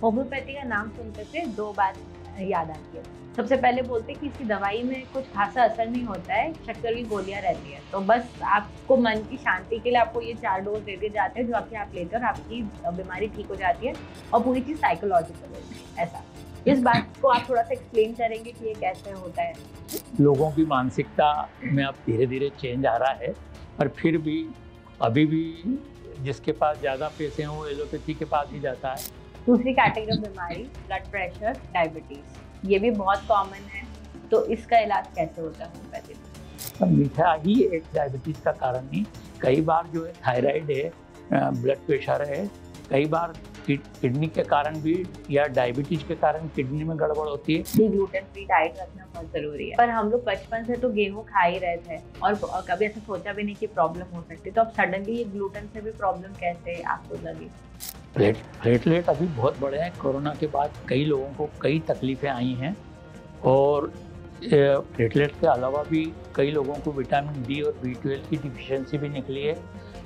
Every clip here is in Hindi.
होम्योपैथी का नाम सुनते से दो बात याद आती है। सबसे पहले बोलते हैं कि इसकी दवाई में कुछ खासा असर नहीं होता है, शक्कर की गोलियाँ रहती हैं। तो बस आपको मन की शांति के लिए आपको ये 4 डोज़ दे दिए जाते हैं, जो कि आप लेते हो और आपकी बीमारी ठीक हो जाती है और पूरी चीज़ साइकोलॉजिकल होती है, ऐसा। इस बात को आप थोड़ा-सा एक्सप्लेन करेंगे कि ये कैसे होता है? लोगों की मानसिकता में अब धीरे-धीरे चेंज आ रहा है, पर फिर भी अभी भी जिसके पास ज़्यादा पैसे हैं वो एलोपैथी के पास ही जाता है। दूसरी कैटेगरी ऑफ बीमारी ब्लड प्रेशर, डायबिटीज़, ये भी बहुत कॉमन है। तो इसका इलाज कैसे होता है होम्योपैथी में? अब मीठा ही एक डायबिटीज़ का कारण नहीं, कई बार जो है थायराइड है, ब्लड प्रेशर है, कई बार किडनी के कारण भी या डायबिटीज़ के कारण किडनी में गड़बड़ होती है। कि ग्लूटेन फ्री डाइट रखना बहुत ज़रूरी है। पर हम लोग बचपन से तो गेहूँ खा ही रहे थे और कभी ऐसा सोचा भी नहीं कि प्रॉब्लम हो सकती है। तो अब सडनली ये ग्लूटेन से भी प्रॉब्लम कैसे आपको लगी? प्लेटलेट अभी बहुत बढ़े हैं। कोरोना के बाद कई लोगों को कई तकलीफ़ें आई हैं और प्लेटलेट के अलावा भी कई लोगों को विटामिन डी और बी12 की डिफिशियंसी भी निकली है,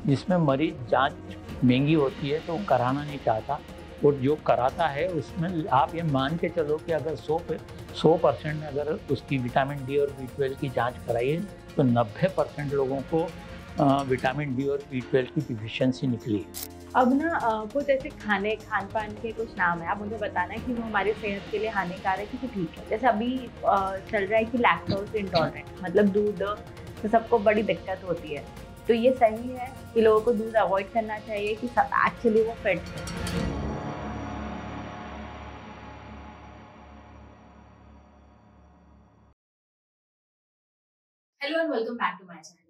जिसमें मरीज़ जाँच महंगी होती है तो कराना नहीं चाहता, और जो कराता है उसमें आप ये मान के चलो कि अगर 100% में अगर उसकी विटामिन डी और बी12 की जाँच कराइए तो 90% लोगों को विटामिन डी और बी12 की डिफिशियंसी निकली है। अब ना कुछ ऐसे खान-पान के कुछ नाम है, आप मुझे बताना है कि वो हमारी सेहत के लिए हानिकारक है कि ठीक है? जैसे अभी चल रहा है कि लैक्टोज़ इंटॉलरेंट, मतलब दूध से सबको बड़ी दिक्कत होती है। तो ये सही है कि लोगों को दूध अवॉइड करना चाहिए कि एक्चुअली वो फिट है? Hello and welcome back to my channel.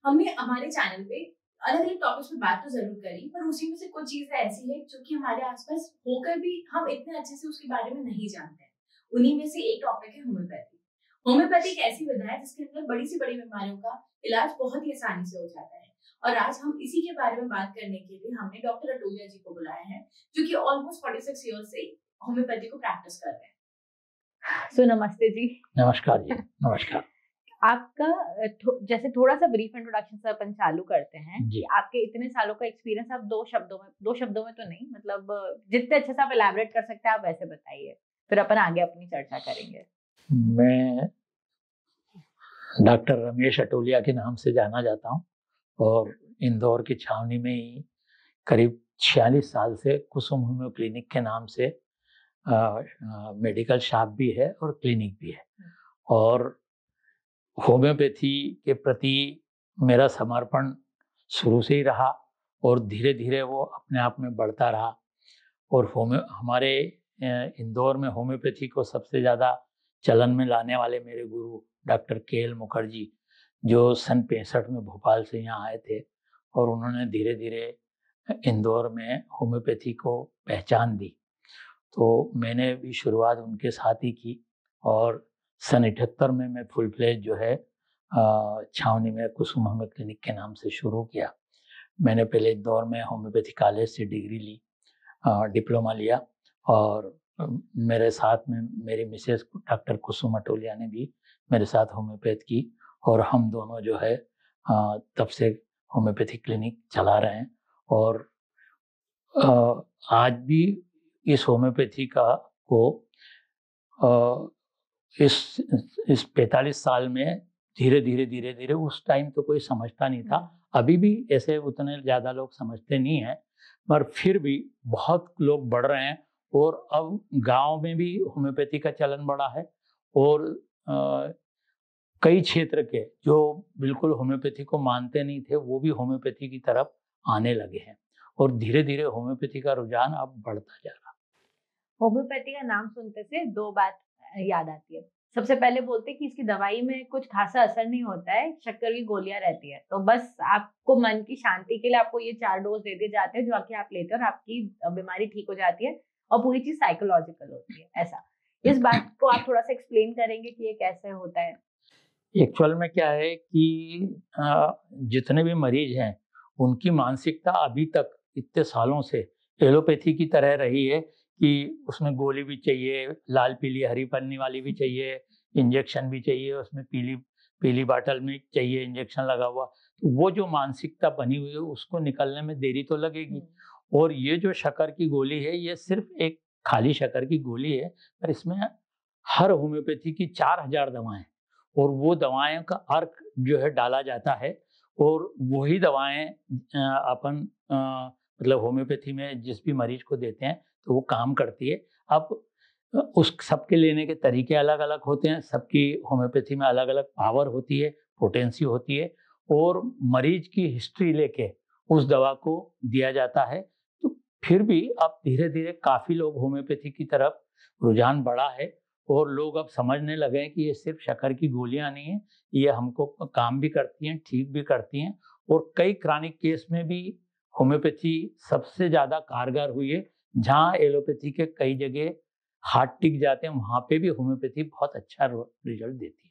हमने हमारे चैनल पे अलग अलग टॉपिक्स पे बात तो जरूर करी, पर उसी में से कुछ चीजें ऐसी है जो कि हमारे आसपास होकर भी हम इतने अच्छे से उसके बारे में नहीं जानते हैं। उन्हीं में से एक टॉपिक है होम्योपैथी। होम्योपैथी एक ऐसी विधा है जिसके अंदर बड़ी से बड़ी बीमारियों का इलाज बहुत ही आसानी से हो जाता है। और आज हम इसी के बारे में बात करने के लिए हमने डॉक्टर अटोलिया जी को बुलाया है, जो कि ऑलमोस्ट 46 ईयर से होम्योपैथी को प्रैक्टिस कर रहे हैं। सो नमस्ते जी। नमस्कार जी, नमस्कार। आपका जैसे थोड़ा-सा ब्रीफ इंट्रोडक्शन से अपन चालू करते हैं कि जी। आपके इतने सालों का एक्सपीरियंस आप 2 शब्दों में तो नहीं, मतलब जितने अच्छे से आप इलैबोरेट कर सकते हैं आप वैसे बताइए। फिर अपन आगे अपनी चर्चा करेंगे। मैं डॉक्टर रमेश अटोलिया के नाम से जाना जाता हूँ और इंदौर की छावनी में ही करीब 46 साल से कुसुम होम्यो क्लिनिक के नाम से मेडिकल शॉप भी है और क्लिनिक भी है। और होम्योपैथी के प्रति मेरा समर्पण शुरू से ही रहा और धीरे धीरे वो अपने आप में बढ़ता रहा। और हमारे इंदौर में होम्योपैथी को सबसे ज़्यादा चलन में लाने वाले मेरे गुरु डॉक्टर के.एल. मुखर्जी, जो सन 65 में भोपाल से यहाँ आए थे, और उन्होंने धीरे धीरे इंदौर में होम्योपैथी को पहचान दी। तो मैंने भी शुरुआत उनके साथ ही की और सन 78 में मैं फुल फ्लेज जो है छावनी में कुसुम होम्यो क्लिनिक के नाम से शुरू किया। मैंने पहले इंदौर में होम्योपैथी कॉलेज से डिग्री ली, डिप्लोमा लिया, और मेरे साथ में मेरी मिसेस डॉक्टर कुसुम अटोलिया ने भी मेरे साथ होम्योपैथ की, और हम दोनों जो है तब से होम्योपैथी क्लिनिक चला रहे हैं। और आज भी इस होम्योपैथी का को अ, इस 45 साल में धीरे धीरे उस टाइम तो कोई समझता नहीं था, अभी भी ऐसे उतने ज़्यादा लोग समझते नहीं हैं, पर फिर भी बहुत लोग बढ़ रहे हैं। और अब गांव में भी होम्योपैथी का चलन बढ़ा है, और कई क्षेत्र के जो बिल्कुल होम्योपैथी को मानते नहीं थे वो भी होम्योपैथी की तरफ आने लगे हैं, और धीरे धीरे होम्योपैथी का रुझान अब बढ़ता जा रहा है। होम्योपैथी का नाम सुनते से 2 बात याद आती है। सबसे पहले बोलते हैं कि इसकी दवाई में कुछ खासा असर नहीं होता है, शक्कर की गोलियाँ रहती हैं। तो बस आपको मन की शांति के लिए आपको ये 4 डोज़ दे दिए जाते हैं, जो कि आप लेते हो और आपकी बीमारी ठीक हो जाती है और पूरी चीज़ साइकोलॉजिकल होती है, ऐसा। इस बात को आप थोड़ा-सा एक्सप्लेन करेंगे कि ये कैसे होता है? एक्चुअल में क्या है कि जितने भी मरीज हैं उनकी मानसिकता अभी तक इतने सालों से एलोपैथी की तरह रही है कि उसमें गोली भी चाहिए, लाल पीली हरी पन्नी वाली भी चाहिए, इंजेक्शन भी चाहिए, उसमें पीली पीली बाटल में चाहिए इंजेक्शन लगा हुआ। तो वो जो मानसिकता बनी हुई है उसको निकलने में देरी तो लगेगी। और ये जो शक्कर की गोली है ये सिर्फ एक खाली शक्कर की गोली है, पर इसमें हर होम्योपैथी की 4000 दवाएं, और वो दवाएं का अर्क जो है डाला जाता है, और वही दवाएं अपन मतलब होम्योपैथी में जिस भी मरीज को देते हैं तो वो काम करती है। अब उस सबके लेने के तरीके अलग अलग होते हैं, सबकी होम्योपैथी में अलग अलग पावर होती है, पोटेंसी होती है, और मरीज की हिस्ट्री लेके उस दवा को दिया जाता है। तो फिर भी अब धीरे धीरे काफ़ी लोग होम्योपैथी की तरफ रुझान बढ़ा है, और लोग अब समझने लगे हैं कि ये सिर्फ शक्कर की गोलियां नहीं है, ये हमको काम भी करती हैं, ठीक भी करती हैं, और कई क्रॉनिक केस में भी होम्योपैथी सबसे ज़्यादा कारगर हुई है। जहाँ एलोपैथी के कई जगह हाथ टिक जाते हैं, वहाँ पे भी होम्योपैथी बहुत अच्छा रिजल्ट देती है।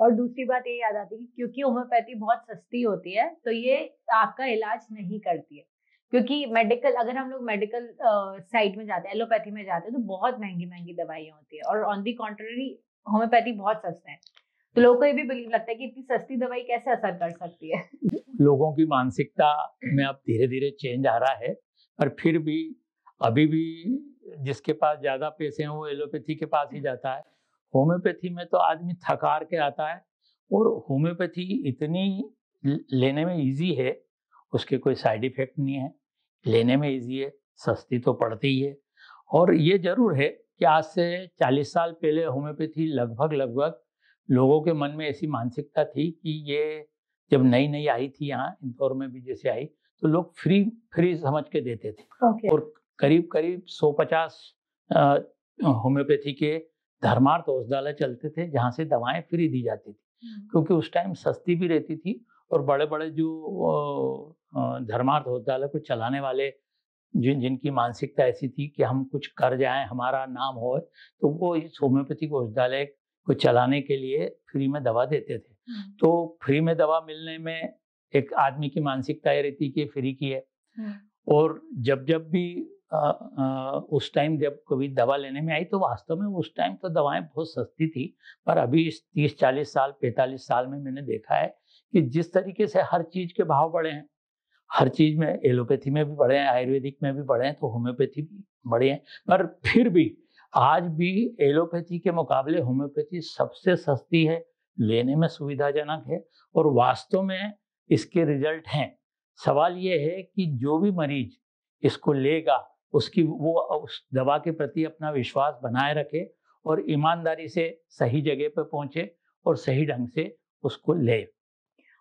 और दूसरी बात ये याद आती है कि क्योंकि होम्योपैथी बहुत सस्ती होती है तो ये आपका इलाज नहीं करती है, क्योंकि मेडिकल, अगर हम लोग मेडिकल साइड में जाते हैं, एलोपैथी में जाते हैं, तो बहुत महंगी महंगी दवाइयाँ होती है, और ऑन दी कॉन्ट्ररी होम्योपैथी बहुत सस्ता है। तो लोगों को ये भी बिलीव लगता है कि इतनी सस्ती दवाई कैसे असर कर सकती है। लोगों की मानसिकता में अब धीरे धीरे चेंज आ रहा है, पर फिर भी अभी भी जिसके पास ज़्यादा पैसे हैं वो एलोपैथी के पास ही जाता है। होम्योपैथी में तो आदमी थक हार के आता है, और होम्योपैथी इतनी लेने में इजी है, उसके कोई साइड इफेक्ट नहीं है, लेने में इजी है, सस्ती तो पड़ती ही है। और ये जरूर है कि आज से 40 साल पहले होम्योपैथी लगभग लोगों के मन में ऐसी मानसिकता थी कि ये जब नई नई आई थी, यहाँ इंदौर में भी जैसे आई, तो लोग फ्री समझ के देते थे। और करीब करीब 150 होम्योपैथी के धर्मार्थ औषधालय चलते थे, जहाँ से दवाएं फ्री दी जाती थी, क्योंकि उस टाइम सस्ती भी रहती थी, और बड़े बड़े जो धर्मार्थ औषधालय को चलाने वाले जिनकी मानसिकता ऐसी थी कि हम कुछ कर जाएं, हमारा नाम हो, तो वो इस होम्योपैथिक औषधालय को चलाने के लिए फ्री में दवा देते थे। तो फ्री में दवा मिलने में एक आदमी की मानसिकता ये रहती कि फ्री की है, और जब भी उस टाइम जब कभी दवा लेने में आई, तो वास्तव में उस टाइम तो दवाएं बहुत सस्ती थी। पर अभी इस 30-40 साल 45 साल में मैंने देखा है कि जिस तरीके से हर चीज के भाव बढ़े हैं, हर चीज में, एलोपैथी में भी बढ़े हैं, आयुर्वेदिक में भी बढ़े हैं, तो होम्योपैथी भी बढ़े हैं, पर फिर भी आज भी एलोपैथी के मुकाबले होम्योपैथी सबसे सस्ती है, लेने में सुविधाजनक है, और वास्तव में इसके रिजल्ट हैं। सवाल ये है कि जो भी मरीज इसको लेगा, उसकी वो उस दवा के प्रति अपना विश्वास बनाए रखे, और ईमानदारी से सही जगह पर पहुंचे, और सही ढंग से उसको ले।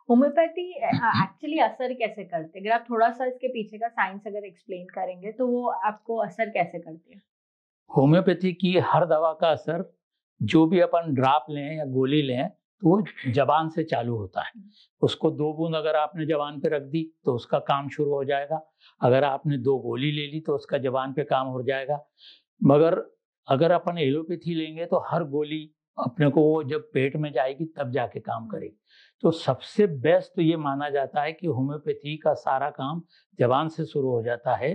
होम्योपैथी एक्चुअली असर कैसे करते हैं? अगर आप थोड़ा सा इसके पीछे का साइंस अगर एक्सप्लेन करेंगे तो वो आपको असर कैसे करती है? होम्योपैथी की हर दवा का असर, जो भी अपन ड्राप लें या गोली लें, तो वो जबान से चालू होता है। उसको 2 बूंद अगर आपने जबान पे रख दी तो उसका काम शुरू हो जाएगा, अगर आपने 2 गोली ले ली तो उसका जबान पे काम हो जाएगा। मगर अगर अपन एलोपैथी लेंगे तो हर गोली अपने को वो जब पेट में जाएगी तब जाके काम करेगी। तो सबसे बेस्ट तो ये माना जाता है कि होम्योपैथी का सारा काम जबान से शुरू हो जाता है।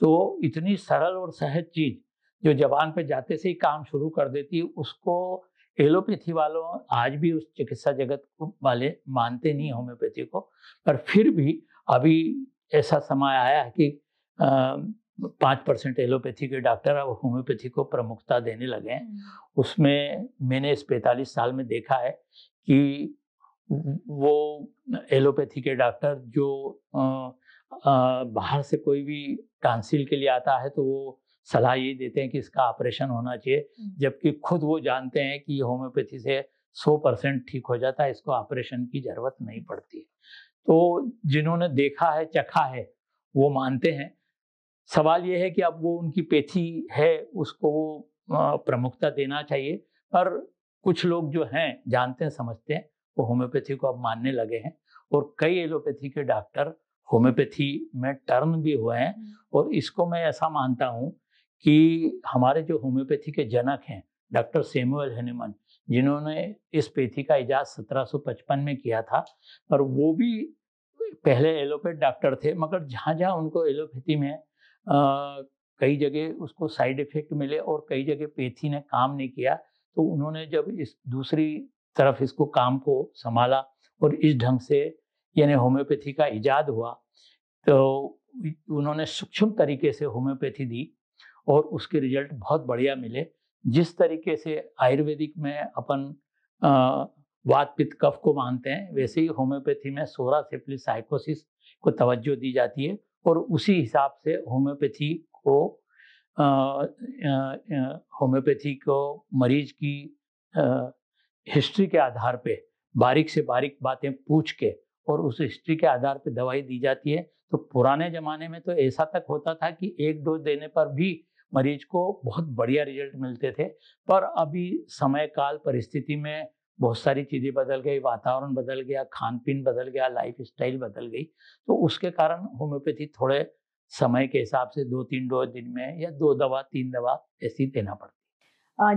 तो इतनी सरल और सहज चीज जो जबान पे जाते से ही काम शुरू कर देती है, उसको एलोपैथी वालों आज भी उस चिकित्सा जगत वाले मानते नहीं होम्योपैथी को। पर फिर भी अभी ऐसा समय आया है कि 5% एलोपैथी के डॉक्टर अब होम्योपैथी को प्रमुखता देने लगे हैं। उसमें मैंने इस 45 साल में देखा है कि वो एलोपैथी के डॉक्टर जो बाहर से कोई भी टॉन्सिल के लिए आता है तो वो सलाह ये देते हैं कि इसका ऑपरेशन होना चाहिए, जबकि खुद वो जानते हैं कि होम्योपैथी से 100% ठीक हो जाता है, इसको ऑपरेशन की जरूरत नहीं पड़ती है। तो जिन्होंने देखा है, चखा है, वो मानते हैं। सवाल ये है कि अब वो उनकी पैथी है, उसको वो प्रमुखता देना चाहिए। पर कुछ लोग जो हैं, जानते हैं, समझते हैं, वो होम्योपैथी को अब मानने लगे हैं, और कई एलोपैथी के डॉक्टर होम्योपैथी में टर्न भी हुए हैं। और इसको मैं ऐसा मानता हूँ कि हमारे जो होम्योपैथी के जनक हैं, डॉक्टर सैमुअल हैनीमन, जिन्होंने इस पैथी का इजाज़ 1755 में किया था, पर वो भी पहले एलोपैथ डॉक्टर थे, मगर जहाँ जहाँ उनको एलोपैथी में कई जगह उसको साइड इफेक्ट मिले और कई जगह पैथी ने काम नहीं किया, तो उन्होंने जब इस दूसरी तरफ इसको काम को संभाला और इस ढंग से यानी होम्योपैथी का इजाद हुआ, तो उन्होंने सूक्ष्म तरीके से होम्योपैथी दी और उसके रिजल्ट बहुत बढ़िया मिले। जिस तरीके से आयुर्वेदिक में अपन वात पित्त कफ को मानते हैं, वैसे ही होम्योपैथी में सोरा सिफिलिस साइकोसिस को तवज्जो दी जाती है और उसी हिसाब से होम्योपैथी को मरीज की हिस्ट्री के आधार पे बारीक से बारीक बातें पूछ के और उस हिस्ट्री के आधार पे दवाई दी जाती है। तो पुराने ज़माने में तो ऐसा तक होता था कि एक डोज देने पर भी मरीज को बहुत बढ़िया रिजल्ट मिलते थे, पर अभी समय काल परिस्थिति में बहुत सारी चीज़ें बदल गई, वातावरण बदल गया, खान पीन बदल गया, लाइफ स्टाइल बदल गई, तो उसके कारण होम्योपैथी थोड़े समय के हिसाब से 2-3 डोज दिन में या 2 दवा 3 दवा ऐसी देना पड़ता है।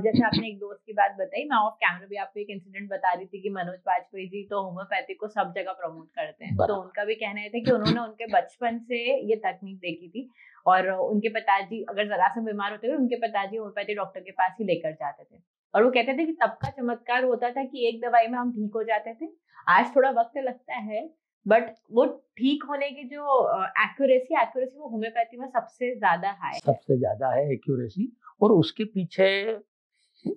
जैसे आपने एक दोस्त की बात बताई, मैं ऑफ कैमरा भी आपको एक इंसिडेंट बता रही थी कि मनोज बाजपेयी जी तो होम्योपैथी को सब जगह प्रमोट करते हैं, तो उनका भी कहना था कि उन्होंने उनके बचपन से ये तकनीक देखी थी और उनके पिताजी अगर जरा से बीमार होते थे उनके पिताजी होम्योपैथी डॉक्टर के पास ही लेकर जाते थे और वो कहते थे कि तब का चमत्कार होता था कि एक दवाई में हम ठीक हो जाते थे। आज थोड़ा वक्त लगता है, बट वो ठीक होने की जो एक्यूरेसी वो होम्योपैथी में सबसे ज्यादा है एक्यूरेसी। और उसके पीछे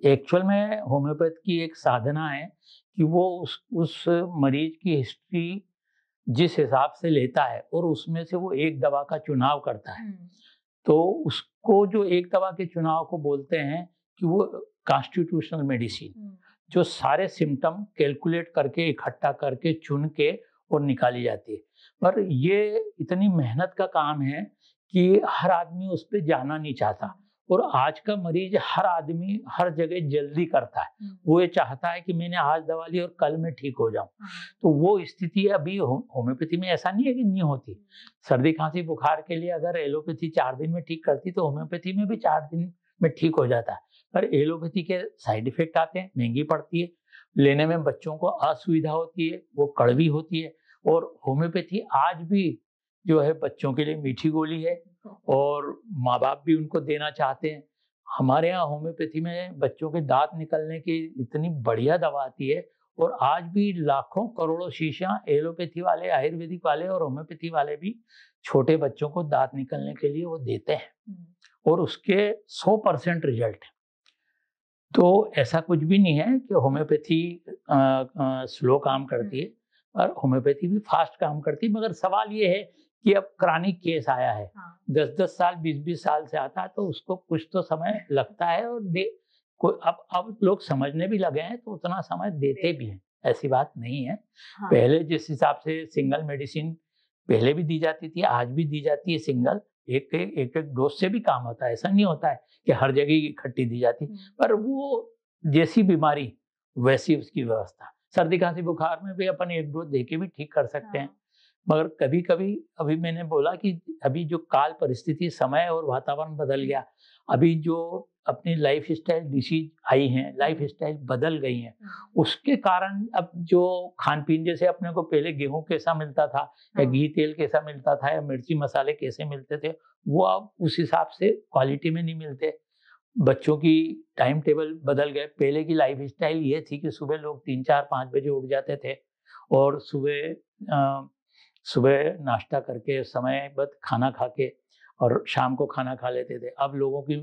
एक्चुअल में होम्योपैथ की एक साधना है कि वो उस मरीज की हिस्ट्री जिस हिसाब से लेता है और उसमें से वो एक दवा का चुनाव करता है, तो उसको जो एक दवा के चुनाव को बोलते हैं कि वो कॉन्स्टिट्यूशनल मेडिसिन, जो सारे सिम्टम कैलकुलेट करके इकट्ठा करके चुन के और निकाली जाती है। पर ये इतनी मेहनत का काम है कि हर आदमी उस पर जाना नहीं चाहता और आज का मरीज हर आदमी हर जगह जल्दी करता है। वो ये चाहता है कि मैंने आज दवा ली और कल मैं ठीक हो जाऊं। तो वो स्थिति अभी होम्योपैथी में ऐसा नहीं है कि नहीं होती। सर्दी खांसी बुखार के लिए अगर एलोपैथी 4 दिन में ठीक करती तो होम्योपैथी में भी 4 दिन में ठीक हो जाता है। पर एलोपैथी के साइड इफेक्ट आते हैं, महंगी पड़ती है, लेने में बच्चों को असुविधा होती है, वो कड़वी होती है। और होम्योपैथी आज भी जो है बच्चों के लिए मीठी गोली है और माँ बाप भी उनको देना चाहते हैं। हमारे यहाँ होम्योपैथी में बच्चों के दांत निकलने की इतनी बढ़िया दवा आती है और आज भी लाखों करोड़ों शीशियाँ एलोपैथी वाले, आयुर्वेदिक वाले और होम्योपैथी वाले भी छोटे बच्चों को दांत निकलने के लिए वो देते हैं और उसके 100% रिजल्ट है। तो ऐसा कुछ भी नहीं है कि होम्योपैथी स्लो काम करती है, और होम्योपैथी भी फास्ट काम करती है। मगर सवाल ये है कि अब क्रॉनिक केस आया है, 10-10 साल 20-20 साल से आता है, तो उसको कुछ तो समय लगता है और अब लोग समझने भी लगे हैं तो उतना समय देते भी हैं, ऐसी बात नहीं है। पहले जिस हिसाब से सिंगल मेडिसिन पहले भी दी जाती थी, आज भी दी जाती है सिंगल, एक डोज से भी काम होता है। ऐसा नहीं होता है कि हर जगह इकट्ठी दी जाती, पर वो जैसी बीमारी वैसी उसकी व्यवस्था। सर्दी खांसी बुखार में भी अपन एक डोज देके भी ठीक कर सकते हैं, मगर कभी कभी अभी मैंने बोला कि अभी जो काल परिस्थिति, समय और वातावरण बदल गया, अभी जो अपनी लाइफ स्टाइल डिसीज आई हैं, लाइफ स्टाइल बदल गई हैं, उसके कारण अब जो खान पीन, जैसे अपने को पहले गेहूं कैसा मिलता था या घी तेल कैसा मिलता था या मिर्ची मसाले कैसे मिलते थे, वो अब उस हिसाब से क्वालिटी में नहीं मिलते। बच्चों की टाइम टेबल बदल गए। पहले की लाइफ स्टाइल ये थी कि सुबह लोग 3-4-5 बजे उठ जाते थे और सुबह नाश्ता करके समयबद्ध खाना खा के और शाम को खाना खा लेते थे। अब लोगों की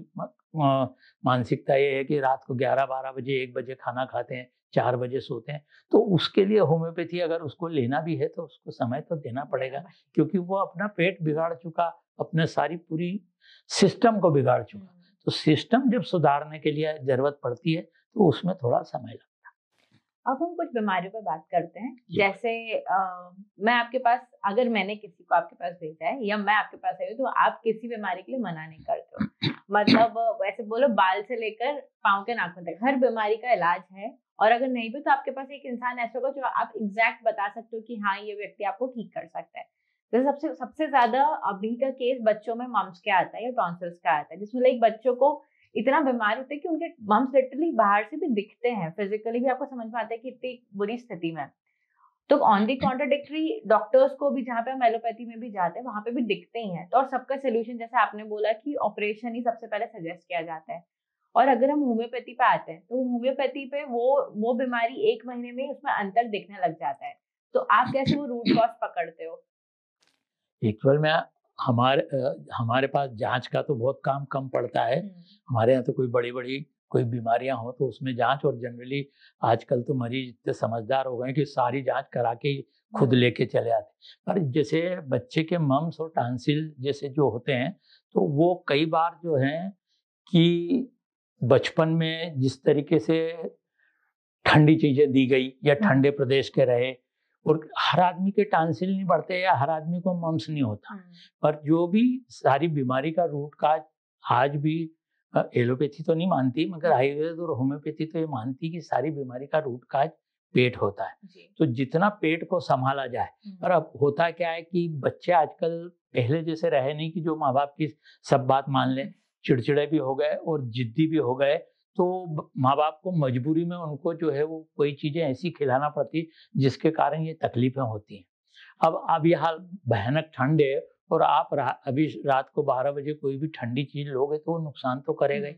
मानसिकता ये है कि रात को 11-12 बजे 1 बजे खाना खाते हैं, 4 बजे सोते हैं। तो उसके लिए होम्योपैथी अगर उसको लेना भी है तो उसको समय तो देना पड़ेगा, क्योंकि वो अपना पेट बिगाड़ चुका, अपने सारी पूरी सिस्टम को बिगाड़ चुका। तो सिस्टम जब सुधारने के लिए जरूरत पड़ती है तो उसमें थोड़ा समय लगता है। अब हम कुछ बीमारियों पर बात करते हैं। जैसे मैं आपके पास, अगर मैंने किसी को आपके पास भेजा है या मैं आपके पास आई हूँ, तो आप किसी बीमारी के लिए मना नहीं करते हो। मतलब वैसे बोलो, बाल से लेकर पाँव के नाखून तक हर बीमारी का इलाज है, और अगर नहीं भी तो आपके पास एक इंसान ऐसा होगा जो आप एग्जैक्ट बता सकते हो कि हाँ ये व्यक्ति आपको ठीक कर सकता है। जैसे सबसे ज्यादा अभी का केस बच्चों में मम्स का आता है या टॉन्सिल्स का आता है, जिसमें लाइक बच्चों को इतना बीमार होते हैं कि उनके मम्स लिटरली बाहर से भी दिखते हैं, फिजिकली भी आपको समझ में आता है कि इतनी बुरी स्थिति में। तो ऑन दी कॉन्ट्राडिक्टरी डॉक्टर्स को भी, जहाँ पे हम एलोपैथी में भी जाते हैं वहां पे भी दिखते ही हैं। तो और सबका सोल्यूशन, जैसे आपने बोला कि ऑपरेशन ही सबसे पहले सजेस्ट किया जाता है। और अगर हम होम्योपैथी पे आते हैं तो होम्योपैथी पे वो बीमारी 1 महीने में उसमें अंतर दिखने लग जाता है। तो आप कैसे वो रूट कॉज पकड़ते हो? एक्चुअल में हमारे पास जांच का तो बहुत काम कम पड़ता है। हमारे यहाँ तो कोई बड़ी बड़ी कोई बीमारियां हो तो उसमें जांच, और जनरली आजकल तो मरीज इतने समझदार हो गए कि सारी जांच करा के ही खुद लेके चले आते। पर जैसे बच्चे के मम्स और टांसिल जैसे जो होते हैं, तो वो कई बार जो है कि बचपन में जिस तरीके से ठंडी चीजें दी गई या ठंडे प्रदेश के रहे, और हर आदमी के टांसिल नहीं बढ़ते या हर आदमी को मम्स नहीं होता, पर जो भी सारी बीमारी का रूट काज आज भी एलोपैथी तो नहीं मानती, मगर आयुर्वेद और होम्योपैथी तो ये मानती कि सारी बीमारी का रूट काज पेट होता है। तो जितना पेट को संभाला जाए। पर अब होता क्या है कि बच्चे आजकल पहले जैसे रहे नहीं कि जो माँ बाप की सब बात मान लें, चिड़चिड़े भी हो गए और जिद्दी भी हो गए, तो माँ बाप को मजबूरी में उनको जो है वो कोई चीजें ऐसी खिलाना पड़ती जिसके कारण ये तकलीफें होती हैं। अब यह हाल भयानक ठंड है और आप अभी रात को 12 बजे कोई भी ठंडी चीज लोगे तो वो नुकसान तो करेगा ही।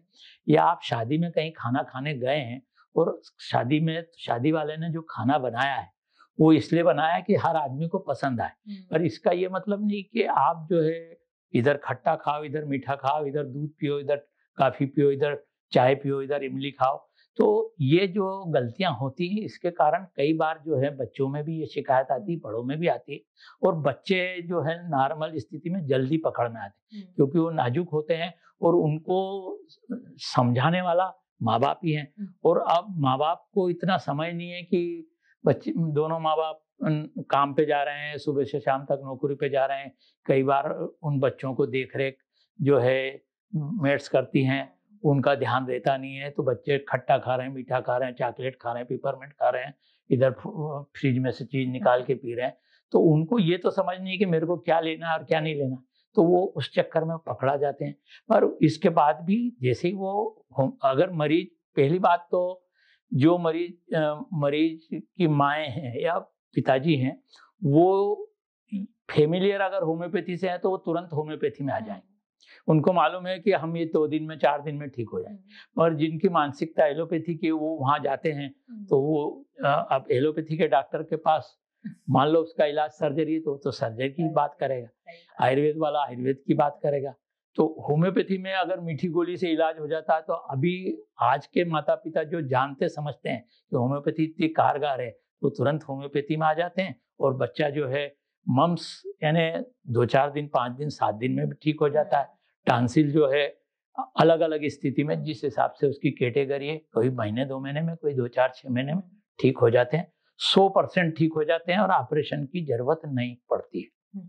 या आप शादी में कहीं खाना खाने गए हैं और शादी में शादी वाले ने जो खाना बनाया है वो इसलिए बनाया है कि हर आदमी को पसंद आए, पर इसका ये मतलब नहीं कि आप जो है इधर खट्टा खाओ, इधर मीठा खाओ, इधर दूध पियो, इधर कॉफी पियो, इधर चाय पियो, इधर इमली खाओ। तो ये जो गलतियां होती हैं इसके कारण कई बार जो है बच्चों में भी ये शिकायत आती है, बड़ों में भी आती है, और बच्चे जो है नॉर्मल स्थिति में जल्दी पकड़ में आते हैं क्योंकि वो नाजुक होते हैं और उनको समझाने वाला माँ बाप ही है। और अब माँ बाप को इतना समय नहीं है कि बच्चे दोनों माँ बाप काम पे जा रहे हैं, सुबह से शाम तक नौकरी पे जा रहे हैं, कई बार उन बच्चों को देख रेख जो है मेड्स करती हैं, उनका ध्यान रहता नहीं है, तो बच्चे खट्टा खा रहे हैं, मीठा खा रहे हैं, चॉकलेट खा रहे हैं, पिपरमिंट खा रहे हैं, इधर फ्रिज में से चीज निकाल के पी रहे हैं, तो उनको ये तो समझ नहीं है कि मेरे को क्या लेना है और क्या नहीं लेना, तो वो उस चक्कर में पकड़ा जाते हैं। पर इसके बाद भी जैसे ही वो अगर मरीज, पहली बात तो जो मरीज की माएँ हैं या पिताजी हैं वो फेमिलियर अगर होम्योपैथी से है तो वो तुरंत होम्योपैथी में आ जाएंगे, उनको मालूम है कि हम ये 2 दिन में 4 दिन में ठीक हो जाए। और जिनकी मानसिकता एलोपैथी की वो वहां जाते हैं तो वो अब एलोपैथी के डॉक्टर के पास मान लो उसका इलाज सर्जरी तो सर्जरी की बात करेगा, आयुर्वेद वाला आयुर्वेद की बात करेगा। तो होम्योपैथी में अगर मीठी गोली से इलाज हो जाता है तो अभी आज के माता पिता जो जानते समझते हैं कि होम्योपैथी इतनी कारगर है तो तुरंत होम्योपैथी में आ जाते हैं, और बच्चा जो है मम्स यानी 2-4 दिन 5 दिन 7 दिन में भी ठीक हो जाता है। टांसिल जो है अलग अलग स्थिति में जिस हिसाब से उसकी कैटेगरी है, कोई महीने 2 महीने में, कोई 2-4-6 महीने में ठीक हो जाते हैं, 100% ठीक हो जाते हैं और ऑपरेशन की जरूरत नहीं पड़ती है।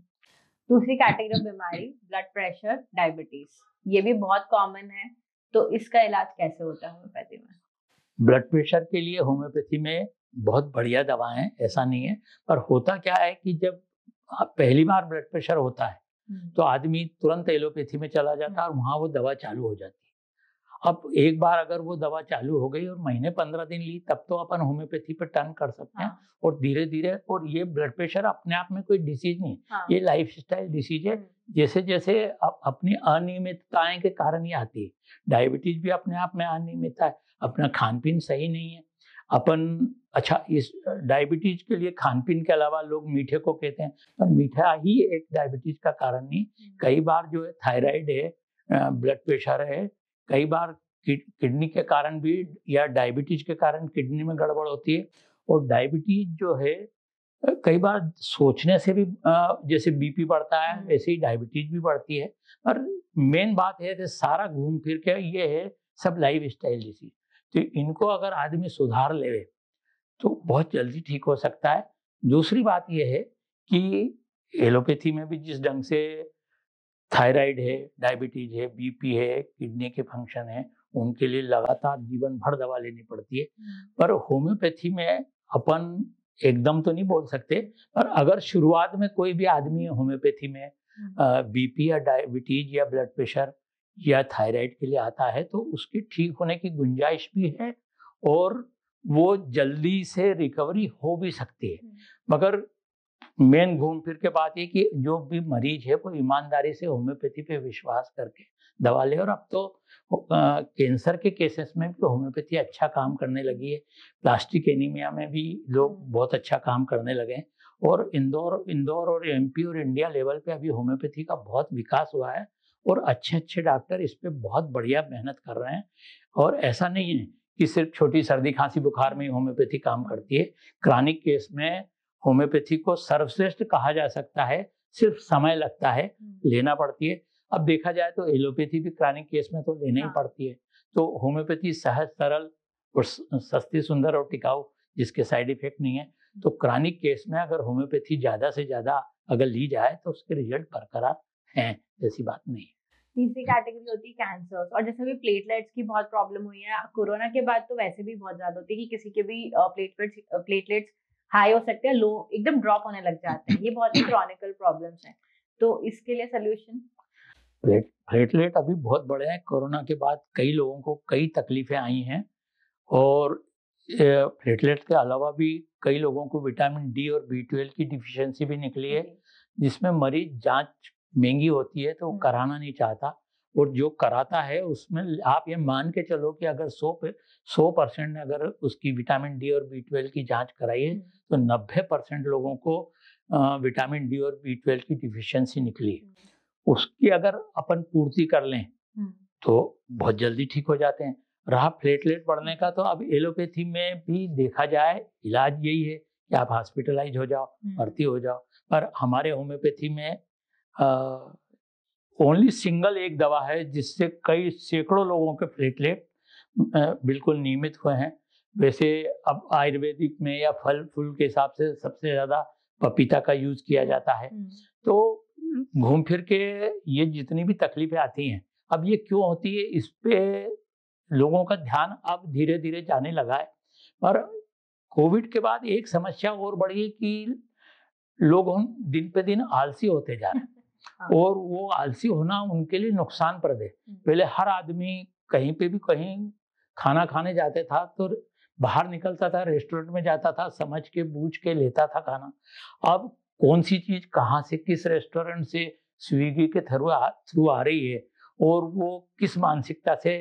दूसरी कैटेगरी ऑफ बीमारी ब्लड प्रेशर, डायबिटीज, ये भी बहुत कॉमन है, तो इसका इलाज कैसे होता है होम्योपैथी में? ब्लड प्रेशर के लिए होम्योपैथी में बहुत बढ़िया दवा है, ऐसा नहीं है, पर होता क्या है कि जब पहली बार ब्लड प्रेशर होता है तो आदमी तुरंत एलोपैथी में चला जाता है और वहां वो दवा चालू हो जाती है। अब एक बार अगर वो दवा चालू हो गई और महीने 15 दिन ली तब तो अपन होम्योपैथी पे टर्न कर सकते हैं। और धीरे धीरे, और ये ब्लड प्रेशर अपने आप में कोई डिसीज नहीं है, ये लाइफस्टाइल डिसीज है। जैसे जैसे अपनी अनियमितताएं के कारण ही आती है। डायबिटीज भी अपने आप में अनियमितता है, अपना खान पीन सही नहीं है अपन। अच्छा, इस डायबिटीज के लिए खान पीन के अलावा लोग मीठे को कहते हैं, पर मीठा ही एक डायबिटीज का कारण नहीं, कई बार जो है थायराइड है, ब्लड प्रेशर है, कई बार किडनी के कारण भी या डायबिटीज के कारण किडनी में गड़बड़ होती है। और डायबिटीज जो है कई बार सोचने से भी जैसे बीपी बढ़ता है वैसे ही डायबिटीज भी बढ़ती है। पर मेन बात है कि सारा घूम फिर के ये है सब लाइफ स्टाइल डिसीज, तो इनको अगर आदमी सुधार ले तो बहुत जल्दी ठीक हो सकता है। दूसरी बात यह है कि एलोपैथी में भी जिस ढंग से थायराइड है, डायबिटीज है, बीपी है, किडनी के फंक्शन है, उनके लिए लगातार जीवन भर दवा लेनी पड़ती है। पर होम्योपैथी में अपन एकदम तो नहीं बोल सकते, पर अगर शुरुआत में कोई भी आदमी होम्योपैथी में बीपी या डायबिटीज या ब्लड प्रेशर या थायराइड के लिए आता है तो उसकी ठीक होने की गुंजाइश भी है और वो जल्दी से रिकवरी हो भी सकती है। मगर मेन घूम फिर के बात ये कि जो भी मरीज है वो ईमानदारी से होम्योपैथी पे विश्वास करके दवा ले। और अब तो कैंसर के केसेस में भी होम्योपैथी अच्छा काम करने लगी है, प्लास्टिक एनीमिया में भी लोग बहुत अच्छा काम करने लगे हैं। और इंदौर और एमपी और इंडिया लेवल पे अभी होम्योपैथी का बहुत विकास हुआ है और अच्छे अच्छे डॉक्टर इस पे बहुत बढ़िया मेहनत कर रहे हैं। और ऐसा नहीं है कि सिर्फ छोटी सर्दी खांसी बुखार में ही होम्योपैथी काम करती है। क्रॉनिक केस में होम्योपैथी को सर्वश्रेष्ठ कहा जा सकता है, सिर्फ समय लगता है, लेना पड़ती है। अब देखा जाए तो एलोपैथी भी क्रॉनिक केस में तो लेना ही पड़ती है। तो होम्योपैथी सहज, सरल और सस्ती, सुंदर और टिकाऊ, जिसके साइड इफेक्ट नहीं है। तो क्रॉनिक केस में अगर होम्योपैथी ज्यादा से ज्यादा अगर ली जाए तो उसके रिजल्ट बरकरार हैं, ऐसी बात नहीं है। तीसरी कैटेगरी होती है कैंसर्स, और जैसे भी प्लेटलेट्स की बहुत प्रॉब्लम हुई है कोरोना के बाद, तो वैसे भी बहुत ज्यादा होती है कि किसी के भी प्लेटलेट्स हाई हो सकते हैं, लो एकदम ड्रॉप होने लग जाते हैं। ये बहुत ही क्रॉनिकल प्रॉब्लम्स हैं, तो इसके लिए सोल्यूशन? प्लेटलेट अभी बहुत बड़े हैं। कोरोना के बाद कई लोगों को कई तकलीफें आई हैं, और प्लेटलेट के अलावा भी कई लोगों को विटामिन डी और B12 की डिफिशियंसी भी निकली है, जिसमें मरीज जांच महंगी होती है तो कराना नहीं चाहता, और जो कराता है उसमें आप ये मान के चलो कि अगर 100% ने अगर उसकी विटामिन डी और B12 की जांच कराई है तो 90% लोगों को विटामिन डी और B12 की डिफिशियंसी निकली है। उसकी अगर अपन पूर्ति कर लें तो बहुत जल्दी ठीक हो जाते हैं। रहा प्लेटलेट बढ़ने का, तो अब एलोपैथी में भी देखा जाए इलाज यही है कि आप हॉस्पिटलाइज हो जाओ, भर्ती हो जाओ। पर हमारे होम्योपैथी में ओनली सिंगल एक दवा है जिससे कई सैकड़ों लोगों के प्लेटलेट बिल्कुल नियमित हुए हैं। वैसे अब आयुर्वेदिक में या फल फूल के हिसाब से सबसे ज्यादा पपीता का यूज किया जाता है। तो घूम फिर के ये जितनी भी तकलीफें आती हैं, अब ये क्यों होती है, इस पे लोगों का ध्यान अब धीरे धीरे जाने लगा है। पर कोविड के बाद एक समस्या और बढ़ी है कि लोग दिन पे दिन आलसी होते जा रहे हैं, और वो आलसी होना उनके लिए नुकसानप्रद है। पहले हर आदमी कहीं पे भी कहीं खाना खाने जाते था तो बाहर निकलता था, रेस्टोरेंट में जाता था, समझ के बूझ के लेता था खाना। अब कौन सी चीज कहाँ से, किस रेस्टोरेंट से स्विगी के थ्रू आ रही है, और वो किस मानसिकता से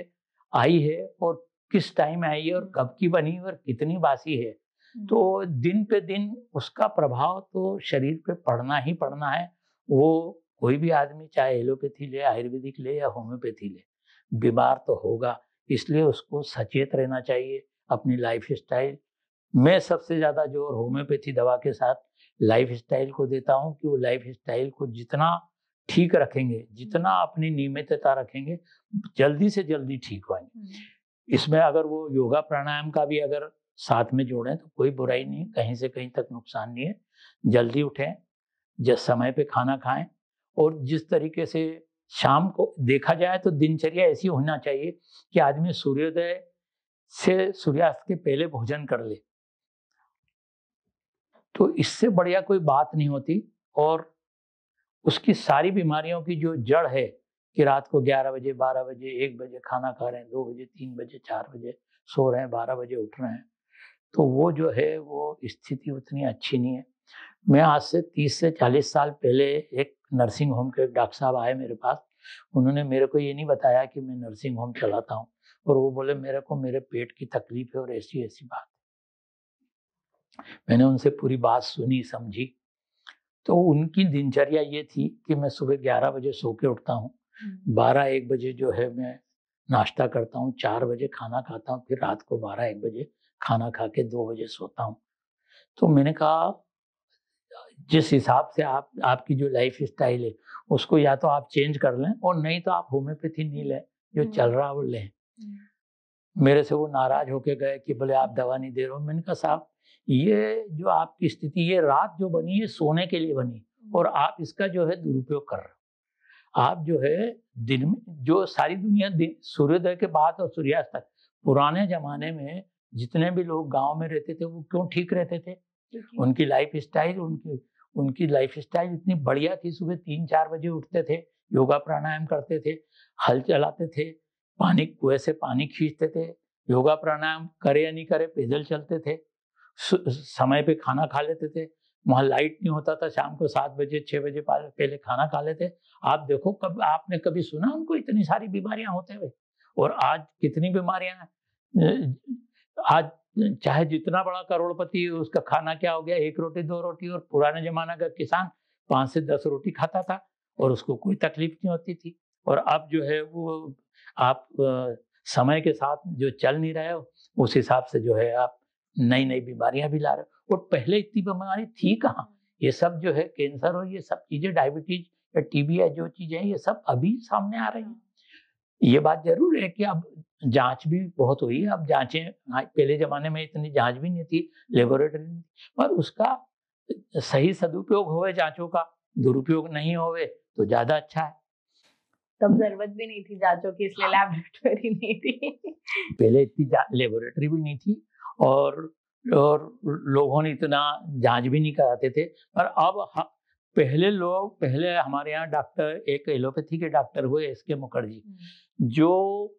आई है, और किस टाइम आई है, और कब की बनी और कितनी बासी है, तो दिन पे दिन उसका प्रभाव तो शरीर पे पड़ना ही पड़ना है। वो कोई भी आदमी चाहे एलोपैथी ले, आयुर्वेदिक ले या होम्योपैथी ले, बीमार तो होगा। इसलिए उसको सचेत रहना चाहिए अपनी लाइफ स्टाइल। मैं सबसे ज्यादा जोर होम्योपैथी दवा के साथ लाइफ स्टाइल को देता हूँ कि वो लाइफ स्टाइल को जितना ठीक रखेंगे, जितना अपनी नियमितता रखेंगे, जल्दी से जल्दी ठीक होंगे। इसमें अगर वो योगा प्राणायाम का भी अगर साथ में जोड़ें तो कोई बुराई नहीं, कहीं से कहीं तक नुकसान नहीं है। जल्दी उठें, जिस समय पे खाना खाएं, और जिस तरीके से शाम को देखा जाए तो दिनचर्या ऐसी होना चाहिए कि आदमी सूर्योदय से सूर्यास्त के पहले भोजन कर ले, तो इससे बढ़िया कोई बात नहीं होती। और उसकी सारी बीमारियों की जो जड़ है कि रात को 11 बजे, 12 बजे, 1 बजे खाना खा रहे हैं, 2 बजे, 3 बजे, 4 बजे सो रहे हैं, 12 बजे उठ रहे हैं, तो वो जो है वो स्थिति उतनी अच्छी नहीं है। मैं आज से 30 से 40 साल पहले एक नर्सिंग होम के डॉक्टर साहब आए मेरे पास। उन्होंने मेरे को ये नहीं बताया कि मैं नर्सिंग होम चलाता हूँ, और वो बोले मेरे को मेरे पेट की तकलीफ है और ऐसी ऐसी बात। मैंने उनसे पूरी बात सुनी, समझी। तो उनकी दिनचर्या ये थी कि मैं सुबह 11 बजे सो के उठता हूँ, 12-1 बजे जो है मैं नाश्ता करता हूँ, 4 बजे खाना खाता हूँ, फिर रात को 12-1 बजे खाना खा के 2 बजे सोता हूँ। तो मैंने कहा जिस हिसाब से आपकी जो लाइफ स्टाइल है उसको या तो आप चेंज कर लें, और नहीं तो आप होम्योपैथी नहीं लें, जो चल रहा है वो लें। मेरे से वो नाराज होके गए कि बोले आप दवा नहीं दे रहे हो। मैंने कहा साहब, ये जो आपकी स्थिति, ये रात जो बनी है सोने के लिए बनी, और आप इसका जो है दुरुपयोग कर रहे हो। आप जो है दिन में जो सारी दुनिया सूर्योदय के बाद और सूर्यास्त तक, पुराने जमाने में जितने भी लोग गांव में रहते थे वो क्यों ठीक रहते थे? उनकी लाइफ स्टाइल इतनी बढ़िया थी। सुबह 3-4 बजे उठते थे, योगा प्राणायाम करते थे, हल चलाते थे, पानी कुएं से पानी खींचते थे, योगा प्राणायाम करे या नहीं करे पैदल चलते थे, समय पे खाना खा लेते थे। वहाँ लाइट नहीं होता था, शाम को 7 बजे 6 बजे पहले खाना खा लेते। आप देखो, आपने कभी सुना उनको इतनी सारी बीमारियां होते हुए? और आज कितनी बीमारियां हैं। आज चाहे जितना बड़ा करोड़पति हो, उसका खाना क्या हो गया, 1 रोटी 2 रोटी, और पुराने जमाना का किसान 5 से 10 रोटी खाता था और उसको कोई तकलीफ नहीं होती थी। और अब जो है वो आप समय के साथ जो चल नहीं रहे हो, उस हिसाब से जो है आप नई नई बीमारियां भी ला रहे हो। और पहले इतनी बीमारी थी कहाँ? ये सब जो है कैंसर और ये सब चीजें, डायबिटीज या टीबी है, जो चीजें ये सब अभी सामने आ रही हैं। ये बात जरूर है कि अब जांच भी बहुत हुई है। अब जांचें, पहले जमाने में इतनी जांच भी नहीं थी, लेबोरेटरी नहीं थी, पर उसका सही सदुपयोग होवे जांचों का, दुरुपयोग नहीं होवे तो ज्यादा अच्छा है। तब जरूरत भी नहीं थी जांचों की, इसलिए लैबोरेटरी नहीं थी। पहले इतनी लेबोरेटरी भी नहीं थी और लोगों ने इतना जांच भी नहीं कराते थे। पर अब पहले हमारे यहाँ डॉक्टर, एक एलोपैथी के डॉक्टर हुए एस.के. मुखर्जी, जो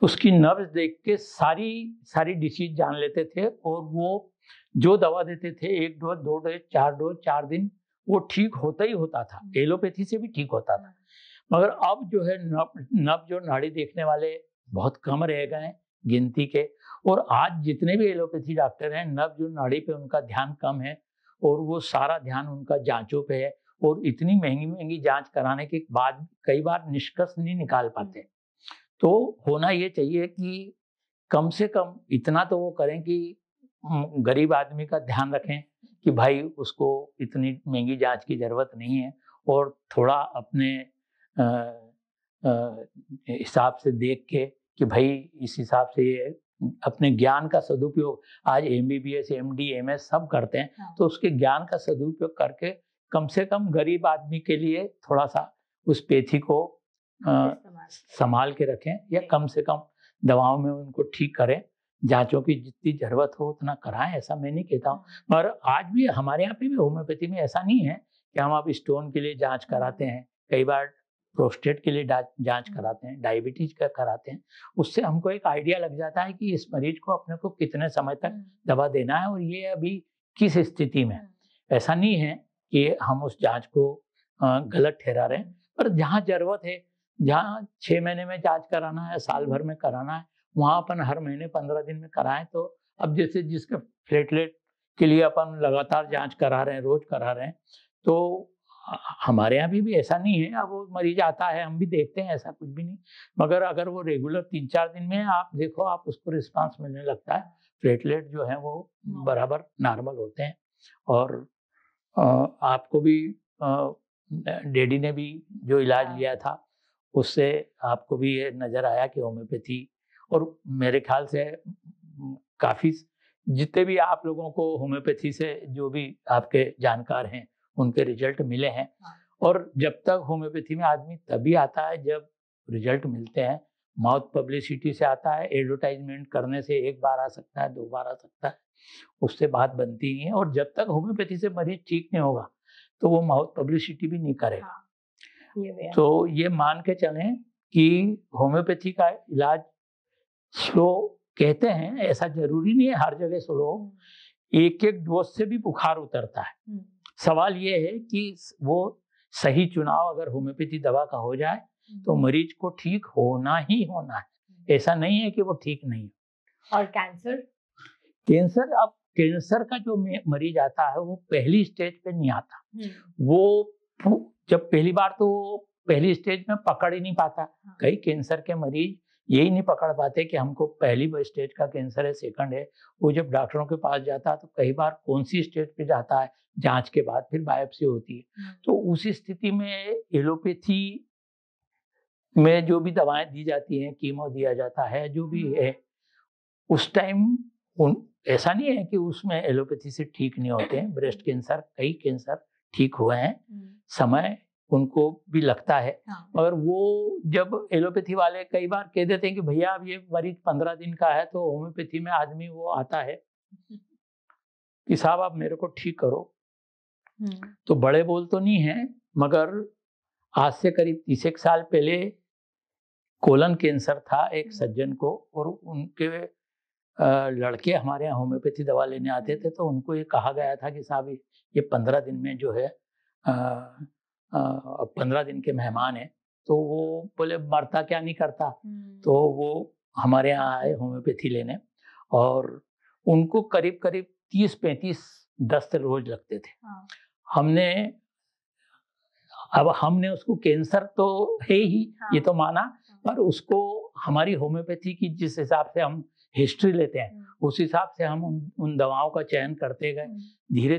उसकी नब्ज देख के सारी डिसीज जान लेते थे और वो जो दवा देते थे 1 डोज 2 डोज 4 डोज 4 दिन, वो ठीक होता ही होता था। एलोपैथी से भी ठीक होता था। मगर अब जो है नब्ज जो नाड़ी देखने वाले बहुत कम रह गए हैं, गिनती के। और आज जितने भी एलोपैथी डॉक्टर हैं, नब्ज और नाड़ी पे उनका ध्यान कम है और वो सारा ध्यान उनका जांचों पे है। और इतनी महंगी महंगी जांच कराने के बाद कई बार निष्कर्ष नहीं निकाल पाते। तो होना ये चाहिए कि कम से कम इतना तो वो करें कि गरीब आदमी का ध्यान रखें कि भाई उसको इतनी महंगी जांच की जरूरत नहीं है, और थोड़ा अपने हिसाब से देख के कि भाई इस हिसाब से ये अपने ज्ञान का सदुपयोग, आज MBBS MD MS सब करते हैं। हाँ। तो उसके ज्ञान का सदुपयोग करके कम से कम गरीब आदमी के लिए थोड़ा सा उस पेथी को संभाल के रखें, या कम से कम दवाओं में उनको ठीक करें। जांचों की जितनी जरूरत हो उतना कराएं, ऐसा मैं नहीं कहता हूँ। पर आज भी हमारे यहाँ पे भी होम्योपैथी में ऐसा नहीं है कि हम आप स्टोन के लिए जांच कराते हैं, कई बार प्रोस्टेट के लिए जांच कराते हैं, डायबिटीज का कराते हैं। उससे हमको एक आइडिया लग जाता है कि इस मरीज को अपने को कितने समय तक दवा देना है और ये अभी किस स्थिति में। ऐसा नहीं है कि हम उस जांच को गलत ठहरा रहे हैं, पर जहाँ जरूरत है, जहाँ 6 महीने में जांच कराना है, साल भर में कराना है, वहाँ अपन हर महीने 15 दिन में कराएं। तो अब जैसे जिसके प्लेटलेट के लिए अपन लगातार जांच करा रहे हैं, रोज करा रहे हैं, तो हमारे यहाँ भी ऐसा नहीं है। अब वो मरीज आता है, हम भी देखते हैं, ऐसा कुछ भी नहीं। मगर अगर वो रेगुलर 3-4 दिन में आप देखो, आप उसको रिस्पांस मिलने लगता है, प्लेटलेट जो है वो बराबर नॉर्मल होते हैं। और आपको भी डैडी ने भी जो इलाज लिया था उससे आपको भी ये नजर आया कि होम्योपैथी, और मेरे ख्याल से काफी जितने भी आप लोगों को होम्योपैथी से जो भी आपके जानकार हैं उनके रिजल्ट मिले हैं। और जब तक होम्योपैथी में आदमी तभी आता है जब रिजल्ट मिलते हैं। माउथ पब्लिसिटी से आता है, एडवर्टाइजमेंट करने से 1 बार आ सकता है, 2 बार आ सकता है, उससे बात बनती नहीं है। और जब तक होम्योपैथी से मरीज ठीक नहीं होगा तो वो माउथ पब्लिसिटी भी नहीं करेगा। तो ये मान के चलें कि होम्योपैथी का इलाज स्लो कहते हैं, ऐसा जरूरी नहीं है हर जगह स्लो। 1-1 डोज से भी बुखार उतरता है। सवाल ये है कि वो सही चुनाव अगर होम्योपैथी दवा का हो जाए तो मरीज को ठीक होना ही होना है, ऐसा नहीं है कि वो ठीक नहीं है। और कैंसर, अब कैंसर का जो मरीज आता है वो पहली स्टेज पे नहीं आता। वो जब पहली बार तो पहली स्टेज में पकड़ ही नहीं पाता। कई कैंसर के मरीज यही नहीं पकड़ पाते कि हमको पहली स्टेज का कैंसर है, सेकंड है। वो जब डॉक्टरों के पास जाता है तो कई बार कौन सी स्टेज पे जाता है, जांच के बाद फिर बायोप्सी होती है। तो उस स्थिति में एलोपैथी में जो भी दवाएं दी जाती हैं, कीमो दिया जाता है, जो भी है, उस टाइम ऐसा नहीं है कि उसमें एलोपैथी से ठीक नहीं होते हैं। ब्रेस्ट कैंसर, कई कैंसर ठीक हुए हैं, समय उनको भी लगता है। मगर वो जब एलोपैथी वाले कई बार कह देते हैं कि भैया अब ये मरीज 15 दिन का है, तो होम्योपैथी में आदमी वो आता है कि साहब आप मेरे को ठीक करो। तो बड़े बोल तो नहीं है, मगर आज से करीब 30 साल पहले कोलन कैंसर था एक सज्जन को, और उनके लड़के हमारे यहाँ होम्योपैथी दवा लेने आते थे। तो उनको ये कहा गया था कि साहब ये 15 दिन में जो है 15 दिन के मेहमान है। तो वो बोले मरता क्या नहीं करता। तो वो हमारे यहाँ आए होम्योपैथी लेने, और उनको करीब करीब 30-35 दस्त रोज लगते थे। हमने उसको कैंसर तो है ही, ये तो माना, पर उसको हमारी होम्योपैथी की जिस हिसाब से हम हिस्ट्री लेते हैं उस हिसाब से हम उन दवाओं का चयन करते गए। धीरे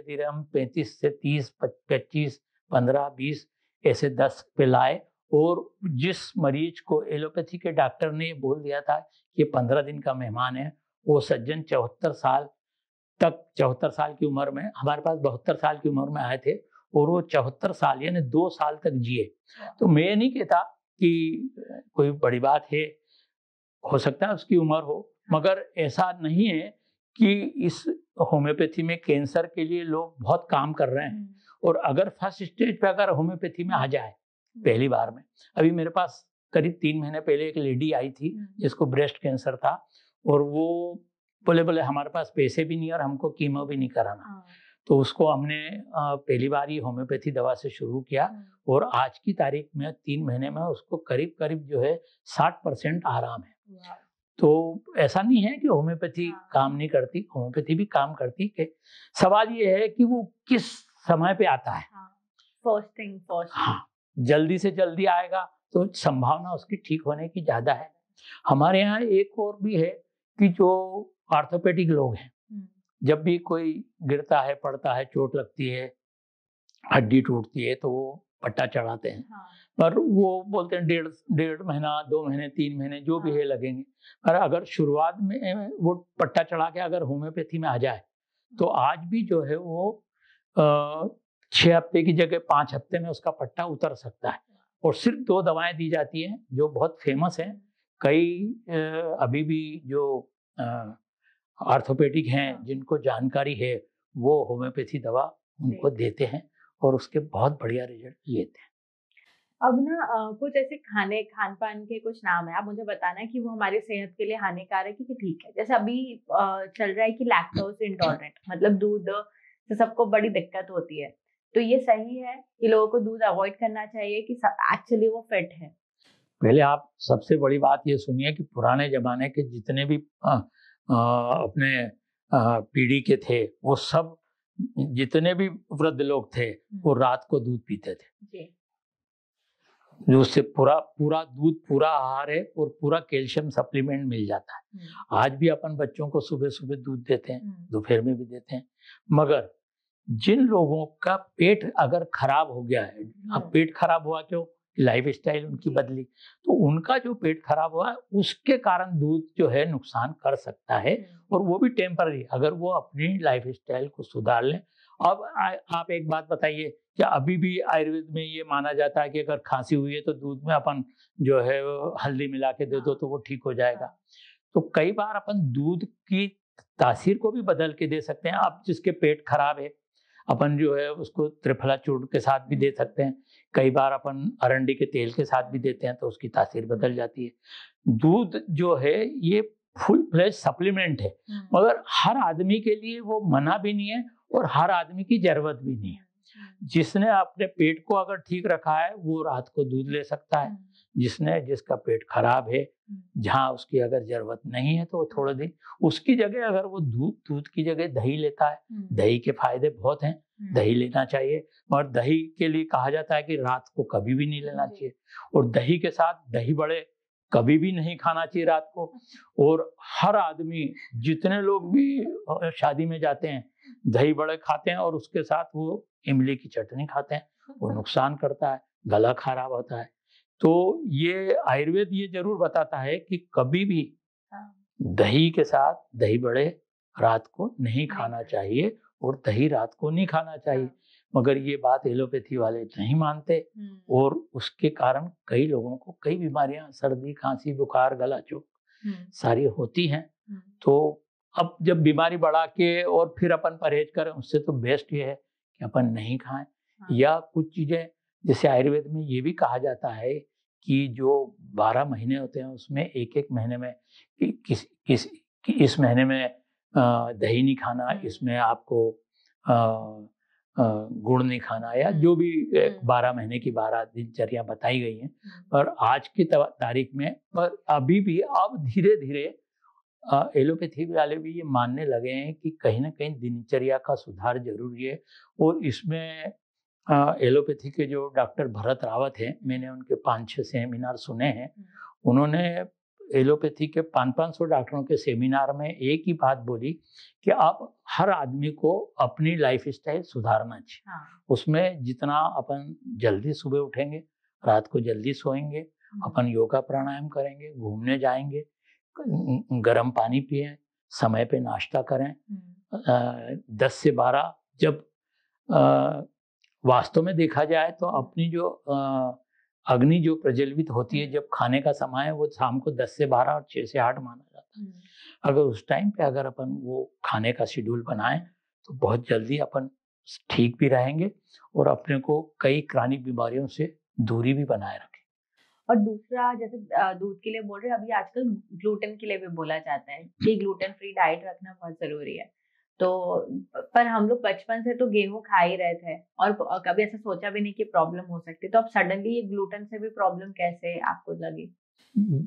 धीरे हम 35 से 30, 25, 15, 20 ऐसे 10 पे लाए। और जिस मरीज को एलोपैथी के डॉक्टर ने ये बोल दिया था कि 15 दिन का मेहमान है, वो सज्जन 74 साल की उम्र में हमारे पास 72 साल की उम्र में आए थे और वो 74 साल यानी 2 साल तक जिए। तो मैं ये नहीं कहता कि कोई बड़ी बात है, हो सकता है उसकी उम्र हो, मगर ऐसा नहीं है कि इस होम्योपैथी में कैंसर के लिए लोग बहुत काम कर रहे हैं। और अगर फर्स्ट स्टेज पे अगर होम्योपैथी में आ जाए पहली बार में, अभी मेरे पास करीब 3 महीने पहले एक लेडी आई थी जिसको ब्रेस्ट कैंसर था और वो बोले हमारे पास पैसे भी नहीं और हमको कीमो भी नहीं कराना। तो उसको हमने पहली बार ही होम्योपैथी दवा से शुरू किया और आज की तारीख में 3 महीने में उसको करीब करीब जो है 60% आराम है। तो ऐसा नहीं है कि होम्योपैथी काम नहीं करती, होम्योपैथी भी काम करती है। सवाल ये है कि वो किस समय पे आता है। फर्स्ट जल्दी से जल्दी आएगा तो संभावना उसकी ठीक होने की ज्यादा है। हमारे यहाँ एक और भी है कि जो ऑर्थोपेडिक लोग हैं, जब भी कोई गिरता है, पड़ता है, चोट लगती है, हड्डी टूटती है, तो वो पट्टा चढ़ाते हैं। पर वो बोलते हैं 1.5 महीना, 2 महीने, 3 महीने जो भी है लगेंगे। पर अगर शुरुआत में वो पट्टा चढ़ा के अगर होम्योपैथी में आ जाए तो आज भी जो है वो 6 हफ्ते की जगह 5 हफ्ते में उसका पट्टा उतर सकता है। और सिर्फ 2 दवाएं दी जाती हैं जो बहुत फेमस हैं। कई अभी भी जो ऑर्थोपेडिक हैं जिनको जानकारी है वो होम्योपैथी दवा उनको देते हैं और उसके बहुत बढ़िया रिजल्ट लेते हैं। अब ना कुछ ऐसे खान पान के कुछ नाम है, आप मुझे बताना कि वो हमारी सेहत के लिए हानिकारक है कि ठीक है। जैसे अभी चल रहा है कि लैक्टोज इंटॉलरेंट, मतलब दूध से सबको बड़ी दिक्कत होती है, तो ये सही है कि लोगों को दूध अवॉइड करना चाहिए कि एक्चुअली वो फिट है? पहले आप सबसे बड़ी बात ये सुनिए कि पुराने जमाने के जितने भी अपने पीढ़ी के थे, वो सब जितने भी वृद्ध लोग थे वो रात को दूध पीते थे। दूध से पूरा दूध पूरा आहार है और पूरा कैल्शियम सप्लीमेंट मिल जाता है। आज भी अपन बच्चों को सुबह सुबह दूध देते हैं, दोपहर में भी देते हैं। मगर जिन लोगों का पेट अगर खराब हो गया है, अब पेट खराब हुआ क्यों? लाइफस्टाइल उनकी बदली, तो उनका जो पेट खराब हुआ है उसके कारण दूध जो है नुकसान कर सकता है, और वो भी टेम्पररी, अगर वो अपनी लाइफस्टाइल को सुधार लें। अब आप एक बात बताइए, क्या अभी भी आयुर्वेद में ये माना जाता है कि अगर खांसी हुई है तो दूध में अपन जो है हल्दी मिला के दे दो तो वो ठीक हो जाएगा? तो कई बार अपन दूध की तासीर को भी बदल के दे सकते हैं। अब जिसके पेट खराब है अपन जो है उसको त्रिफला चूर्ण के साथ भी दे सकते हैं। कई बार अपन अरंडी के तेल के साथ भी देते हैं तो उसकी तासीर बदल जाती है। दूध जो है ये फुल फ्लेज सप्लीमेंट है, मगर हर आदमी के लिए वो मना भी नहीं है और हर आदमी की जरूरत भी नहीं है। जिसने अपने पेट को अगर ठीक रखा है वो रात को दूध ले सकता है। जिसका पेट खराब है, जहाँ उसकी अगर जरूरत नहीं है तो थोड़े दिन उसकी जगह अगर वो दूध की जगह दही लेता है, दही के फायदे बहुत हैं, दही लेना चाहिए। और दही के लिए कहा जाता है कि रात को कभी भी नहीं लेना चाहिए, और दही के साथ दही बड़े कभी भी नहीं खाना चाहिए रात को। और हर आदमी, जितने लोग भी शादी में जाते हैं दही बड़े खाते हैं और उसके साथ वो इमली की चटनी खाते हैं, वो नुकसान करता है, गला खराब होता है। तो ये आयुर्वेद ये जरूर बताता है कि कभी भी दही के साथ दही बड़े रात को नहीं खाना चाहिए और दही रात को नहीं खाना चाहिए। मगर ये बात एलोपैथी वाले नहीं मानते और उसके कारण कई लोगों को कई बीमारियां, सर्दी, खांसी, बुखार, गला चोक सारी होती हैं। तो अब जब बीमारी बढ़ा के और फिर अपन परहेज करें, उससे तो बेस्ट ये है कि अपन नहीं खाएं। या कुछ चीजें जैसे आयुर्वेद में ये भी कहा जाता है कि जो 12 महीने होते हैं उसमें एक महीने में इस महीने में दही नहीं खाना, इसमें आपको गुड़ नहीं खाना, या जो भी 12 महीने की 12 दिनचर्या बताई गई हैं। पर आज की तारीख में पर अभी भी अब धीरे धीरे एलोपैथी वाले भी ये मानने लगे हैं कि कहीं ना कहीं दिनचर्या का सुधार जरूरी है। और इसमें एलोपैथी के जो डॉक्टर भरत रावत हैं, मैंने उनके 5-6 सेमिनार सुने हैं। उन्होंने एलोपैथी के 500-500 डॉक्टरों के सेमिनार में एक ही बात बोली कि आप हर आदमी को अपनी लाइफ स्टाइल सुधारना चाहिए। उसमें जितना अपन जल्दी सुबह उठेंगे, रात को जल्दी सोएंगे, अपन योगा प्राणायाम करेंगे, घूमने जाएंगे, गर्म पानी पिएं, समय पे नाश्ता करें, 10 से 12 जब वास्तव में देखा जाए तो अपनी जो अग्नि जो प्रज्वलित होती है जब खाने का समय है वो शाम को 10 से 12 और 6 से 8 माना जाता है। अगर उस टाइम पे अगर अपन वो खाने का शेड्यूल बनाएं तो बहुत जल्दी अपन ठीक भी रहेंगे और अपने को कई क्रॉनिक बीमारियों से दूरी भी बनाए रखें। और दूसरा, जैसे दूध के लिए बोल रहे हैं, अभी आजकल ग्लूटेन के लिए भी बोला जाता है कि ग्लूटेन फ्री डाइट रखना बहुत जरूरी है। तो पर हम लोग बचपन से तो गेहूं खा ही रहे थे और कभी ऐसा सोचा भी नहीं कि प्रॉब्लम हो सकती। तो अब सडनली ये ग्लूटेन से भी प्रॉब्लम कैसे आपको लगी?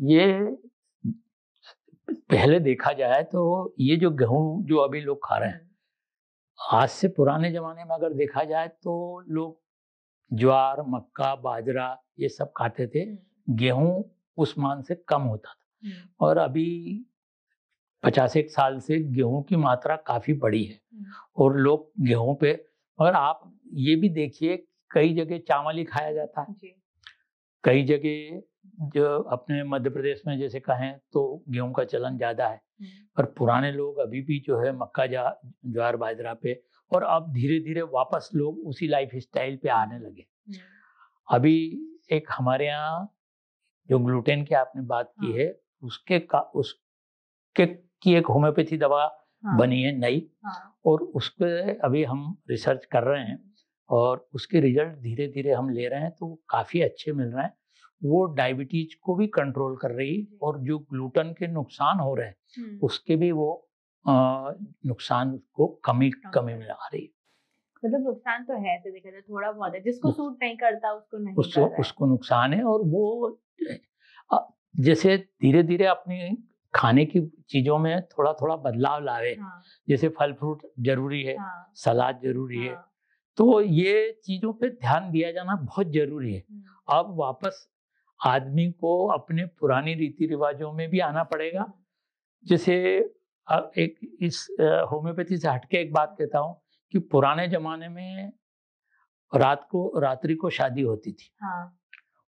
ये पहले देखा जाए तो ये जो गेहूं जो अभी लोग खा रहे हैं, आज से पुराने जमाने में अगर देखा जाए तो लोग ज्वार, मक्का, बाजरा ये सब खाते थे। गेहूं उस मान से कम होता था और अभी 50-1 साल से गेहूं की मात्रा काफी बढ़ी है और लोग गेहूं पे, और आप ये भी देखिए कई जगह चावल ही खाया जाता है, कई जगह जो अपने मध्य प्रदेश में जैसे कहें तो गेहूं का चलन ज्यादा है, पर पुराने लोग अभी भी जो है मक्का, ज्वार, बाजरा पे, और अब धीरे धीरे वापस लोग उसी लाइफ स्टाइल पे आने लगे। अभी एक हमारे यहाँ जो ग्लूटेन की आपने बात की है उसके की एक होम्योपैथी दवा बनी है नई, और उस पर अभी हम रिसर्च कर रहे हैं और उसके रिजल्ट धीरे धीरे हम ले रहे हैं तो काफ़ी अच्छे मिल रहे हैं। वो डायबिटीज को भी कंट्रोल कर रही है और जो ग्लूटेन के नुकसान हो रहे हैं उसके भी वो नुकसान को कमी में आ रही है। मतलब नुकसान तो है, तो देखा जाए थोड़ा बहुत है, जिसको सूट नहीं करता उसको नहीं कर रहा है। उसको नुकसान है। और वो जैसे धीरे धीरे अपनी खाने की चीजों में थोड़ा थोड़ा बदलाव लावे, जैसे फल फ्रूट जरूरी है, सलाद जरूरी है, तो ये चीजों पे ध्यान दिया जाना बहुत जरूरी है। अब वापस आदमी को अपने पुरानी रीति रिवाजों में भी आना पड़ेगा। जैसे एक इस होम्योपैथी से हटके एक बात कहता हूँ कि पुराने जमाने में रात्रि को शादी होती थी।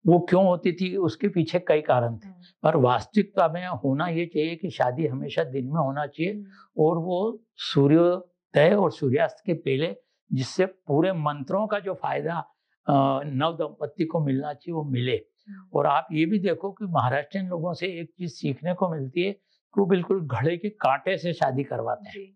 वो क्यों होती थी उसके पीछे कई कारण थे, पर वास्तविकता में होना ये चाहिए कि शादी हमेशा दिन में होना चाहिए और वो सूर्योदय और सूर्यास्त के पहले, जिससे पूरे मंत्रों का जो फायदा नव दंपत्ति को मिलना चाहिए वो मिले। और आप ये भी देखो कि महाराष्ट्रियन लोगों से एक चीज सीखने को मिलती है कि वो बिल्कुल घड़े के कांटे से शादी करवाते हैं।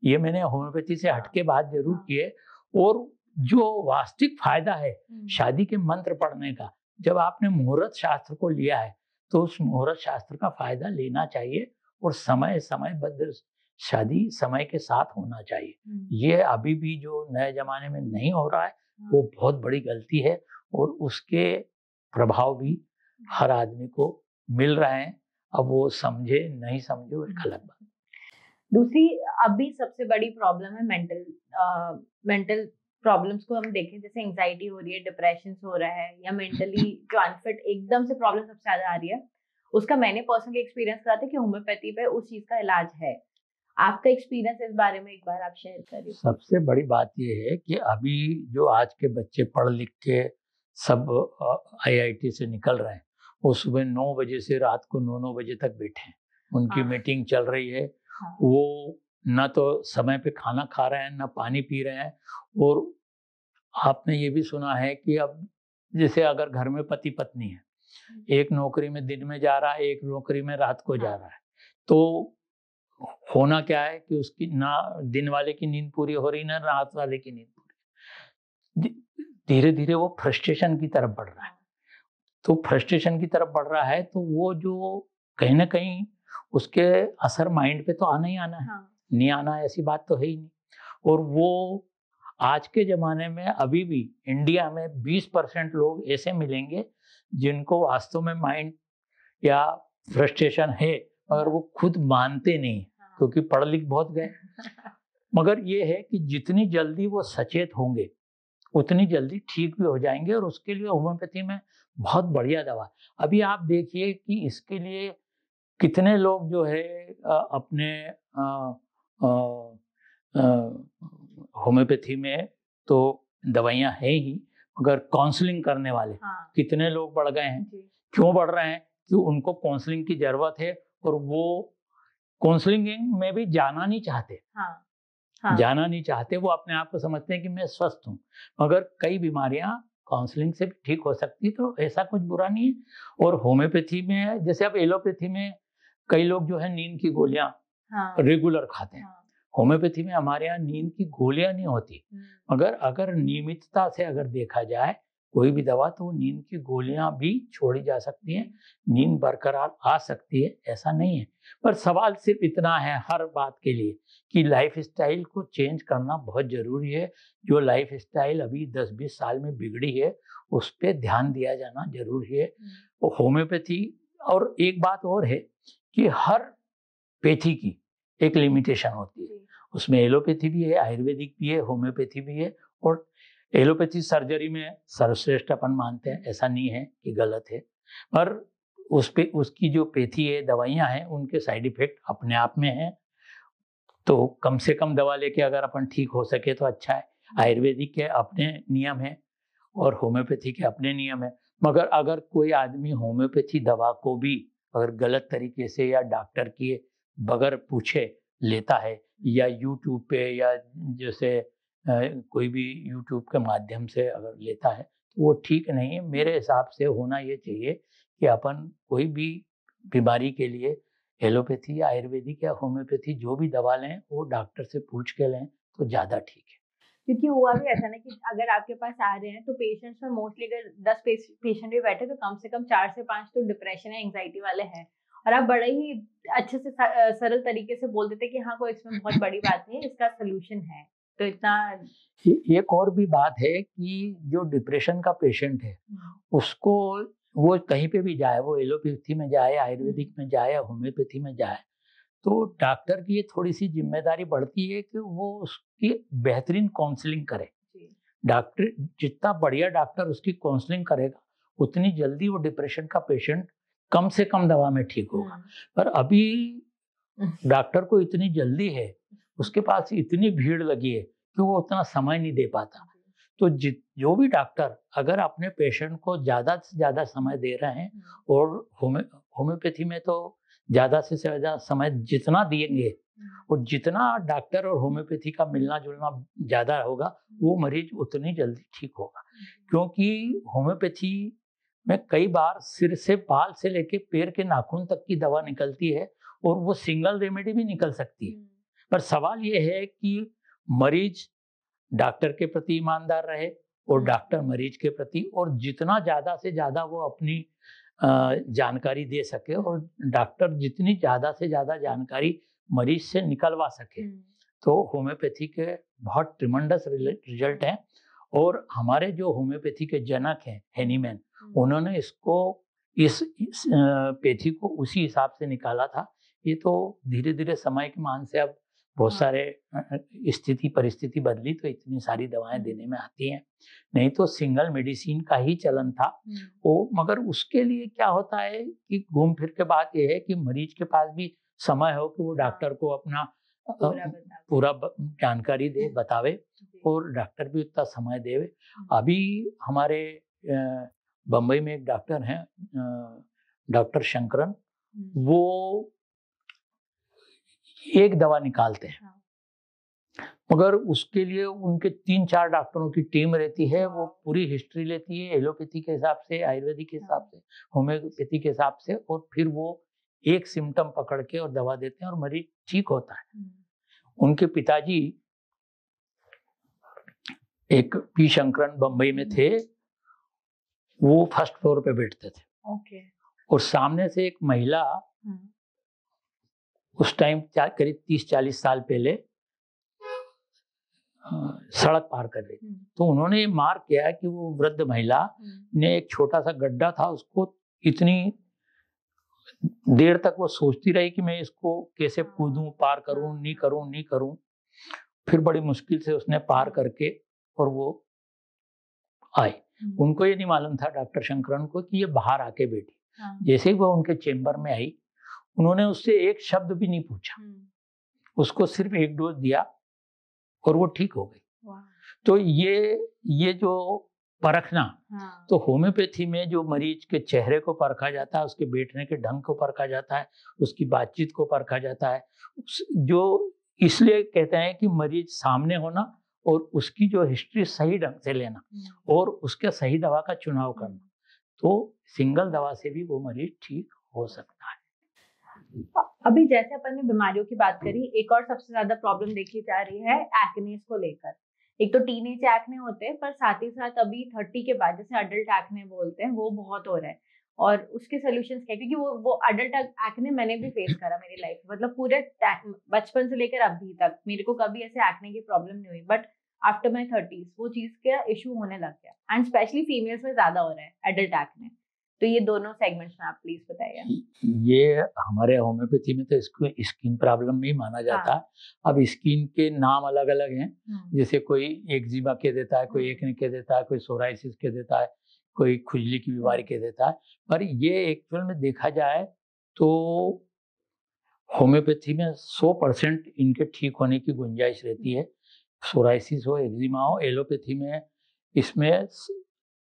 ये मैंने होम्योपैथी से हटके बात जरूर की है। और जो वास्तविक फायदा है शादी के मंत्र पढ़ने का, जब आपने मुहूर्त शास्त्र को लिया है तो उस मुहूर्त शास्त्र का फायदा लेना चाहिए और समयबद्ध शादी समय के साथ होना चाहिए। ये अभी भी जो नए जमाने में नहीं हो रहा है वो बहुत बड़ी गलती है और उसके प्रभाव भी हर आदमी को मिल रहे हैं। अब वो समझे नहीं समझे वो एक अलग बात। दूसरी अभी सबसे बड़ी प्रॉब्लम है मेंटल प्रॉब्लम्स को हम देखें, जैसे एंजाइटी हो रही है, डिप्रेशन हो रहा है, या मेंटली जो अनफिट एकदम से प्रॉब्लम सबसे ज्यादा आ रही है, उसका मैंने पर्सनली एक्सपीरियंस करा था कि होम्योपैथी पे उस चीज का इलाज है। आपका एक्सपीरियंस इस बारे में एक बार आप शेयर करिए। सबसे बड़ी बात यह है कि अभी जो आज के बच्चे पढ़ लिख के सब IIT से निकल रहे हैं, वो सुबह 9 बजे से रात को 9 बजे तक बैठे हैं, उनकी मीटिंग चल रही है। वो ना तो समय पे खाना खा रहे हैं ना पानी पी रहे हैं। और आपने ये भी सुना है कि अब जैसे अगर घर में पति पत्नी है, एक नौकरी में दिन में जा रहा है, एक नौकरी में रात को जा रहा है, तो होना क्या है कि उसकी ना दिन वाले की नींद पूरी हो रही ना रात वाले की नींद पूरी। धीरे धीरे वो फ्रस्ट्रेशन की तरफ बढ़ रहा है। तो फ्रस्ट्रेशन की तरफ बढ़ रहा है तो वो जो कहीं ना कहीं उसके असर माइंड पे तो आना ही आना है। नहीं आना ऐसी बात तो है ही नहीं। और वो आज के ज़माने में अभी भी इंडिया में 20% लोग ऐसे मिलेंगे जिनको वास्तव में माइंड या फ्रस्ट्रेशन है, मगर वो खुद मानते नहीं, क्योंकि पढ़ लिख बहुत गए। मगर ये है कि जितनी जल्दी वो सचेत होंगे उतनी जल्दी ठीक भी हो जाएंगे, और उसके लिए होम्योपैथी में बहुत बढ़िया दवा। अभी आप देखिए कि इसके लिए कितने लोग जो है अपने होम्योपैथी में तो दवाइयाँ हैं ही, मगर काउंसलिंग करने वाले कितने लोग बढ़ गए हैं। क्यों बढ़ रहे हैं? कि उनको काउंसलिंग की जरूरत है, और वो काउंसलिंग में भी जाना नहीं चाहते। जाना नहीं चाहते, वो अपने आप को समझते हैं कि मैं स्वस्थ हूँ, मगर कई बीमारियां काउंसलिंग से भी ठीक हो सकती है, तो ऐसा कुछ बुरा नहीं है। और होम्योपैथी में, जैसे अब एलोपैथी में कई लोग जो है नींद की गोलियां रेगुलर खाते हैं, होम्योपैथी में हमारे यहाँ नींद की गोलियां नहीं होती, मगर अगर नियमितता से अगर देखा जाए कोई भी दवा, तो नींद की गोलियां भी छोड़ी जा सकती हैं, नींद बरकरार आ सकती है, ऐसा नहीं है। पर सवाल सिर्फ इतना है हर बात के लिए कि लाइफ स्टाइल को चेंज करना बहुत जरूरी है। जो लाइफ स्टाइल अभी 10-20 साल में बिगड़ी है, उस पर ध्यान दिया जाना जरूरी है। वो होम्योपैथी, और एक बात और है कि हर पैथी की एक लिमिटेशन होती है, उसमें एलोपैथी भी है, आयुर्वेदिक भी है, होम्योपैथी भी है। और एलोपैथी सर्जरी में सर्वश्रेष्ठ अपन मानते हैं, ऐसा नहीं है कि गलत है, पर उस पे उसकी जो पैथी है, दवाइयाँ हैं, उनके साइड इफेक्ट अपने आप में हैं। तो कम से कम दवा लेके अगर अपन ठीक हो सके तो अच्छा है। आयुर्वेदिक के अपने नियम हैं और होम्योपैथी के अपने नियम हैं, मगर अगर कोई आदमी होम्योपैथी दवा को भी अगर गलत तरीके से या डॉक्टर के बगैर पूछे लेता है, या यूट्यूब पे या जैसे कोई भी यूट्यूब के माध्यम से अगर लेता है, तो वो ठीक नहीं है। मेरे हिसाब से होना ये चाहिए कि अपन कोई भी बीमारी के लिए एलोपैथी या आयुर्वेदिक या होम्योपैथी जो भी दवा लें, वो डॉक्टर से पूछ के लें तो ज़्यादा ठीक है। क्योंकि हुआ भी ऐसा ना कि अगर आपके पास आ रहे हैं तो पेशेंट्स में मोस्टली अगर 10 पेशेंट भी बैठे तो कम से कम 4 से 5 तो डिप्रेशन या एंग्जाइटी वाले हैं, और आप बड़े ही अच्छे से सरल तरीके से बोल देते कि हाँ कोई इसमें बहुत बड़ी बात नहीं है, इसका सोल्यूशन है। तो इतना एक और भी बात है कि जो डिप्रेशन का पेशेंट है, उसको वो कहीं पे भी जाए, वो एलोपैथी में जाए, आयुर्वेदिक में जाए या होम्योपैथी में जाए, तो डॉक्टर की ये थोड़ी सी जिम्मेदारी बढ़ती है कि वो उसकी बेहतरीन काउंसलिंग करे। डॉक्टर जितना बढ़िया डॉक्टर उसकी काउंसलिंग करेगा, उतनी जल्दी वो डिप्रेशन का पेशेंट कम से कम दवा में ठीक होगा। पर अभी डॉक्टर को इतनी जल्दी है, उसके पास इतनी भीड़ लगी है कि वो उतना समय नहीं दे पाता। तो जो भी डॉक्टर अगर अपने पेशेंट को ज़्यादा से ज़्यादा समय दे रहे हैं, और होम्योपैथी में तो ज़्यादा से ज़्यादा समय जितना देंगे और जितना डॉक्टर और होम्योपैथी का मिलना जुलना ज़्यादा होगा, वो मरीज उतनी जल्दी ठीक होगा। क्योंकि होम्योपैथी में कई बार सिर से बाल से लेके पैर के नाखून तक की दवा निकलती है, और वो सिंगल रेमेडी भी निकल सकती है। पर सवाल ये है कि मरीज डॉक्टर के प्रति ईमानदार रहे और डॉक्टर मरीज के प्रति, और जितना ज़्यादा से ज़्यादा वो अपनी जानकारी दे सके, और डॉक्टर जितनी ज़्यादा से ज़्यादा जानकारी मरीज से निकलवा सके, तो होम्योपैथी के बहुत ट्रिमेंडस रिजल्ट हैं। और हमारे जो होम्योपैथी के जनक हैं हैनीमैन, उन्होंने इसको इस पैथी को उसी हिसाब से निकाला था। ये तो धीरे धीरे समय के मान से अब बहुत सारे स्थिति परिस्थिति बदली, तो इतनी सारी दवाएं देने में आती हैं, नहीं तो सिंगल मेडिसिन का ही चलन था वो। मगर उसके लिए क्या होता है कि घूम फिर के बात ये है कि मरीज के पास भी समय हो कि वो डॉक्टर को अपना पूरा जानकारी दे, बतावे, और डॉक्टर भी उतना समय देवे। अभी हमारे बम्बई में एक डॉक्टर हैं, डॉक्टर शंकरन, वो एक दवा निकालते हैं, मगर उसके लिए उनके 3-4 डॉक्टरों की टीम रहती है। वो पूरी हिस्ट्री लेती है, एलोपैथी के हिसाब से, आयुर्वेदिक के हिसाब से, होम्योपैथी के हिसाब से, और फिर वो एक सिम्टम पकड़ के और दवा देते हैं और मरीज ठीक होता है। उनके पिताजी एक पी शंकरन बम्बई में थे, वो फर्स्ट फ्लोर पे बैठते थे। और सामने से एक महिला उस टाइम करीब 30-40 साल पहले सड़क पार कर रही थी। तो उन्होंने मार्क किया कि वो वृद्ध महिला ने एक छोटा सा गड्ढा था, उसको इतनी देर तक वो सोचती रही कि मैं इसको कैसे कूदूं, पार करूं, नहीं करूं। फिर बड़ी मुश्किल से उसने पार करके और वो आए। उनको ये नहीं मालूम था डॉक्टर शंकरन को कि ये बाहर आके बैठी। जैसे ही वो उनके चेम्बर में आई, उन्होंने उससे एक शब्द भी नहीं पूछा, उसको सिर्फ एक डोज दिया और वो ठीक हो गई। तो ये जो परखना, तो होम्योपैथी में जो मरीज के चेहरे को परखा जाता है, उसके बैठने के ढंग को परखा जाता है, उसकी बातचीत को परखा जाता है, जो इसलिए कहते हैं कि मरीज सामने होना और उसकी जो हिस्ट्री सही ढंग से लेना और उसके सही दवा का चुनाव करना, तो सिंगल दवा से भी वो मरीज ठीक हो सकता है। अभी जैसे अपन ने बीमारियों की बात करी, एक और सबसे ज्यादा प्रॉब्लम देखी जा रही है एक्नेस को लेकर। एक तो टीनेज एक्ने होते हैं, पर साथ ही साथ अभी 30 के बाद जैसे अडल्ट एक्ने बोलते हैं, वो बहुत हो रहा है। और उसके सोल्यूशंस क्या, क्योंकि वो अडल्ट एक्ने मैंने भी फेस करा मेरी लाइफ में, मतलब पूरे बचपन से लेकर अभी तक मेरे को कभी ऐसे एक्ने की प्रॉब्लम नहीं हुई, बट आफ्टर माई 30s वो चीज का इशू होने लग गया, एंड स्पेशली फीमेल्स में ज्यादा हो रहा है एडल्ट एक्ने। तो ये दोनों सेगमेंट्स में आप प्लीज बताइए। ये हमारे होम्योपैथी में तो इसको स्किन प्रॉब्लम में ही माना जाता है। अब स्किन के नाम अलग अलग हैं, जैसे कोई एक्जिमा कह देता है, कोई एक्ने कह देता है, कोई सोराइसिस कह देता है, कोई खुजली की बीमारी कह देता है। पर ये एक्चुअल में देखा जाए तो होम्योपैथी में 100% इनके ठीक होने की गुंजाइश रहती है। सोराइसिस हो, एक्जिमा हो, एलोपैथी में इसमें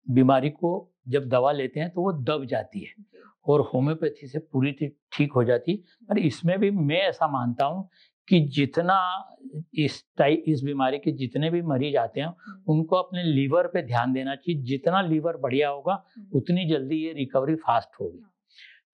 बीमारी को जब दवा लेते हैं तो वो दब जाती है और होम्योपैथी से पूरी ठीक हो जाती है। पर इसमें भी मैं ऐसा मानता हूँ कि जितना इस बीमारी के जितने भी मरीज आते हैं उनको अपने लीवर पे ध्यान देना चाहिए। जितना लीवर बढ़िया होगा उतनी जल्दी ये रिकवरी फास्ट होगी।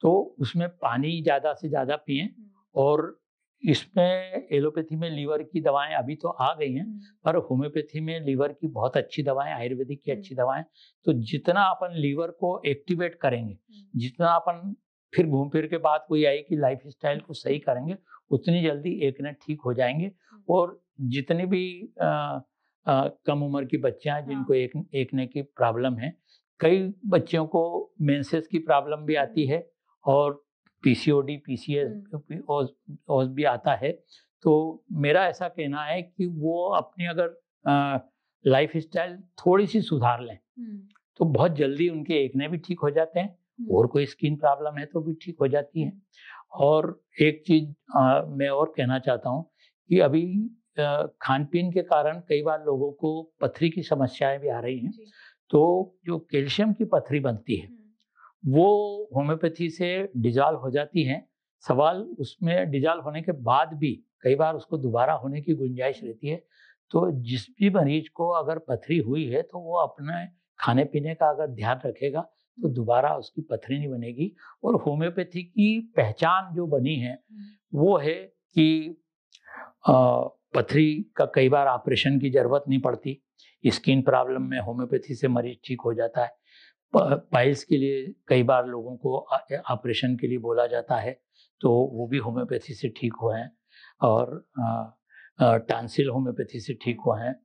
तो उसमें पानी ज़्यादा से ज़्यादा पिएं। और इसमें एलोपैथी में लीवर की दवाएं अभी तो आ गई हैं, पर होम्योपैथी में लीवर की बहुत अच्छी दवाएं, आयुर्वेदिक की अच्छी दवाएं। तो जितना अपन लीवर को एक्टिवेट करेंगे, जितना अपन फिर घूम फिर के बात कोई आई कि लाइफ स्टाइल को सही करेंगे, उतनी जल्दी एक्ने ठीक हो जाएंगे। और जितनी भी कम उम्र की बच्चियां हैं जिनको एक्ने की प्रॉब्लम है, कई बच्चियों को मेंसेस की प्रॉब्लम भी आती है और पीसीओडी, पीसीएस भी आता है। तो मेरा ऐसा कहना है कि वो अपनी अगर लाइफ स्टाइल थोड़ी सी सुधार लें तो बहुत जल्दी उनके एक्ने भी ठीक हो जाते हैं, और कोई स्किन प्रॉब्लम है तो भी ठीक हो जाती है। और एक चीज मैं और कहना चाहता हूँ कि अभी खान पीन के कारण कई बार लोगों को पथरी की समस्याएं भी आ रही हैं। तो जो कैल्शियम की पथरी बनती है वो होम्योपैथी से डिजॉल्व हो जाती है। सवाल उसमें डिजॉल्व होने के बाद भी कई बार उसको दोबारा होने की गुंजाइश रहती है। तो जिस भी मरीज को अगर पथरी हुई है तो वो अपने खाने पीने का अगर ध्यान रखेगा तो दोबारा उसकी पथरी नहीं बनेगी। और होम्योपैथी की पहचान जो बनी है वो है कि पथरी का कई बार ऑपरेशन की जरूरत नहीं पड़ती। स्किन प्रॉब्लम में होम्योपैथी से मरीज ठीक हो जाता है। पाइल्स के लिए कई बार लोगों को ऑपरेशन के लिए बोला जाता है, तो वो भी होम्योपैथी से ठीक हुए हैं। और टांसिल होम्योपैथी से ठीक हुए हैं।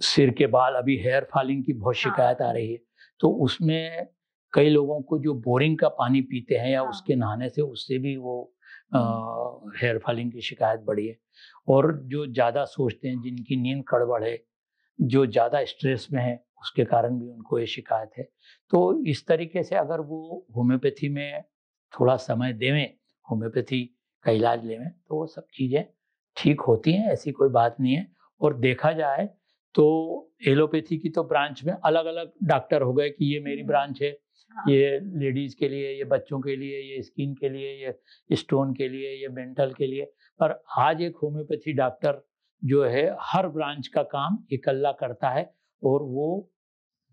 सिर के बाल, अभी हेयर फॉलिंग की बहुत शिकायत आ रही है, तो उसमें कई लोगों को जो बोरिंग का पानी पीते हैं या उसके नहाने से उससे भी वो हेयर फॉलिंग की शिकायत बढ़ी है। और जो ज़्यादा सोचते हैं, जिनकी नींद गड़बड़ है, जो ज़्यादा स्ट्रेस में है, उसके कारण भी उनको ये शिकायत है। तो इस तरीके से अगर वो होम्योपैथी में थोड़ा समय देवें, होम्योपैथी का इलाज लेवें, तो वो सब चीज़ें ठीक होती हैं, ऐसी कोई बात नहीं है। और देखा जाए तो एलोपैथी की तो ब्रांच में अलग अलग डॉक्टर हो गए कि ये मेरी ब्रांच है, ये लेडीज़ के लिए, ये बच्चों के लिए, ये स्किन के लिए, ये स्टोन के लिए, ये मेंटल के लिए। पर आज एक होम्योपैथी डॉक्टर जो है हर ब्रांच का काम इकल्ला करता है और वो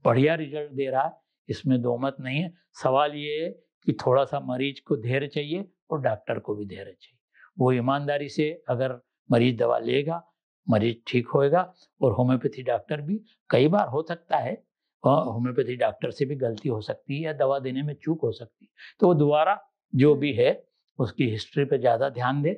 बढ़िया रिजल्ट दे रहा है, इसमें दो मत नहीं है। सवाल ये है कि थोड़ा सा मरीज को धैर्य चाहिए और डॉक्टर को भी धैर्य चाहिए। वो ईमानदारी से अगर मरीज दवा लेगा, मरीज ठीक होएगा। और होम्योपैथी डॉक्टर भी, कई बार हो सकता है होम्योपैथी डॉक्टर से भी गलती हो सकती है या दवा देने में चूक हो सकती है, तो वो दोबारा जो भी है उसकी हिस्ट्री पे ज़्यादा ध्यान दे।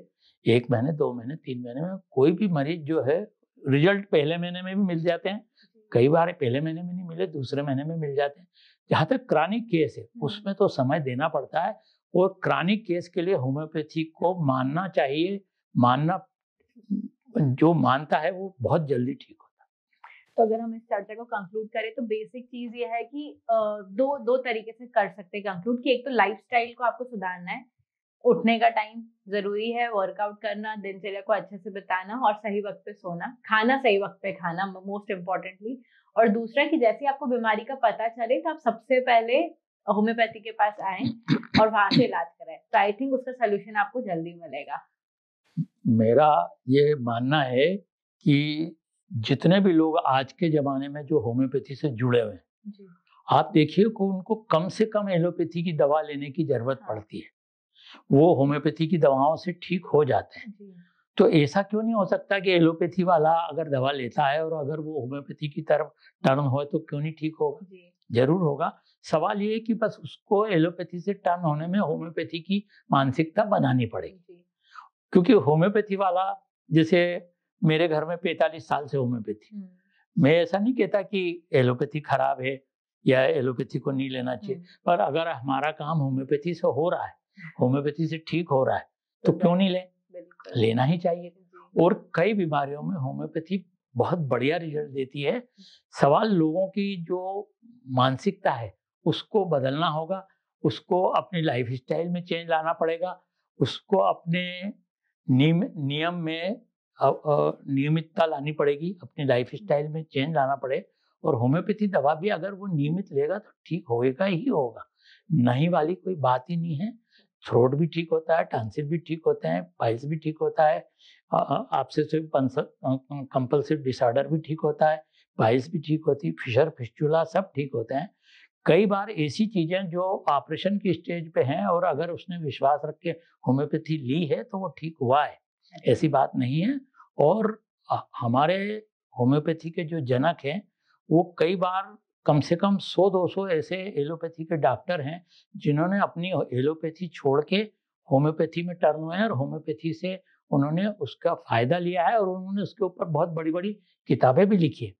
1 महीने, 2 महीने, 3 महीने में कोई भी मरीज जो है, रिजल्ट पहले महीने में भी मिल जाते हैं, कई बार पहले महीने में नहीं मिले, दूसरे महीने में मिल जाते हैं। जहाँ तक क्रॉनिक केस है उसमें तो समय देना पड़ता है, और क्रॉनिक केस के लिए होम्योपैथी को मानना चाहिए। जो मानता है वो बहुत जल्दी ठीक होता है। तो अगर हम इस चर्चा को कंक्लूड करें तो बेसिक चीज ये है कि दो तरीके से कर सकते हैं कंक्लूड, कि एक तो लाइफस्टाइल को आपको सुधारना है, उठने का टाइम जरूरी है, वर्कआउट करना, दिनचर्या को अच्छे से बिताना और सही वक्त पे सोना, खाना सही वक्त पे खाना मोस्ट इम्पोर्टेंटली। और दूसरा कि जैसे आपको बीमारी का पता चले तो आप सबसे पहले होम्योपैथी के पास आए और वहां से इलाज कराएं, तो आई थिंक उसका सोल्यूशन आपको जल्दी मिलेगा। मेरा ये मानना है कि जितने भी लोग आज के ज़माने में जो होम्योपैथी से जुड़े हुए हैं, आप देखिए कि उनको कम से कम एलोपैथी की दवा लेने की ज़रूरत पड़ती है, वो होम्योपैथी की दवाओं से ठीक हो जाते हैं। तो ऐसा क्यों नहीं हो सकता कि एलोपैथी वाला अगर दवा लेता है और अगर वो होम्योपैथी की तरफ टर्न हो तो क्यों नहीं ठीक होगा? जरूर होगा। सवाल ये है कि बस उसको एलोपैथी से टर्न होने में होम्योपैथी की मानसिकता बनानी पड़ेगी। क्योंकि होम्योपैथी वाला, जैसे मेरे घर में 45 साल से होम्योपैथी, मैं ऐसा नहीं कहता कि एलोपैथी खराब है या एलोपैथी को नहीं लेना चाहिए, पर अगर हमारा काम होम्योपैथी से हो रहा है, होम्योपैथी से ठीक हो रहा है, तो क्यों नहीं लें? लेना ही चाहिए। और कई बीमारियों में होम्योपैथी बहुत बढ़िया रिजल्ट देती है। सवाल लोगों की जो मानसिकता है उसको बदलना होगा, उसको अपनी लाइफ स्टाइल में चेंज लाना पड़ेगा, उसको अपने नियम में नियमितता लानी पड़ेगी, अपनी लाइफ स्टाइल में चेंज लाना पड़े। और होम्योपैथी दवा भी अगर वो नियमित लेगा तो ठीक होएगा ही होगा, नहीं वाली कोई बात ही नहीं है। थ्रोट भी ठीक होता है, टॉन्सिल भी ठीक होते हैं, पाइल्स भी ठीक होता है, ऑब्सेसिव कंपल्सिव डिसऑर्डर भी ठीक होता है, पाइल्स भी ठीक होती है, फिशर फिस्टुला सब ठीक होते हैं। कई बार ऐसी चीज़ें जो ऑपरेशन की स्टेज पे हैं और अगर उसने विश्वास रख के होम्योपैथी ली है तो वो ठीक हुआ है, ऐसी बात नहीं है। और हमारे होम्योपैथी के जो जनक हैं वो कई बार कम से कम 100-200 ऐसे एलोपैथी के डॉक्टर हैं जिन्होंने अपनी एलोपैथी छोड़ के होम्योपैथी में टर्न हुए हैं, और होम्योपैथी से उन्होंने उसका फायदा लिया है और उन्होंने उसके ऊपर बहुत बड़ी-बड़ी किताबें भी लिखी है।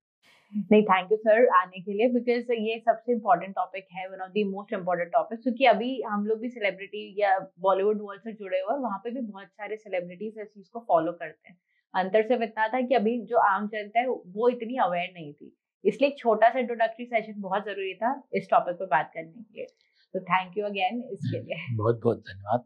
नहीं, थैंक यू सर आने के लिए, बिकॉज ये सबसे इम्पोर्टेंट टॉपिक है, one of the most important topic, क्योंकि अभी हम लोग भी सेलिब्रिटी या बॉलीवुड वर्ल्ड से जुड़े हुए और वहाँ पे भी बहुत सारे सेलिब्रिटीज इस चीज को फॉलो करते हैं। अंतर सिर्फ इतना था कि अभी जो आम जनता है वो इतनी अवेयर नहीं थी, इसलिए एक छोटा सा इंट्रोडक्टरी सेशन बहुत जरूरी था इस टॉपिक पे बात करने के लिए। तो थैंक यू अगेन इसके लिए। बहुत बहुत धन्यवाद।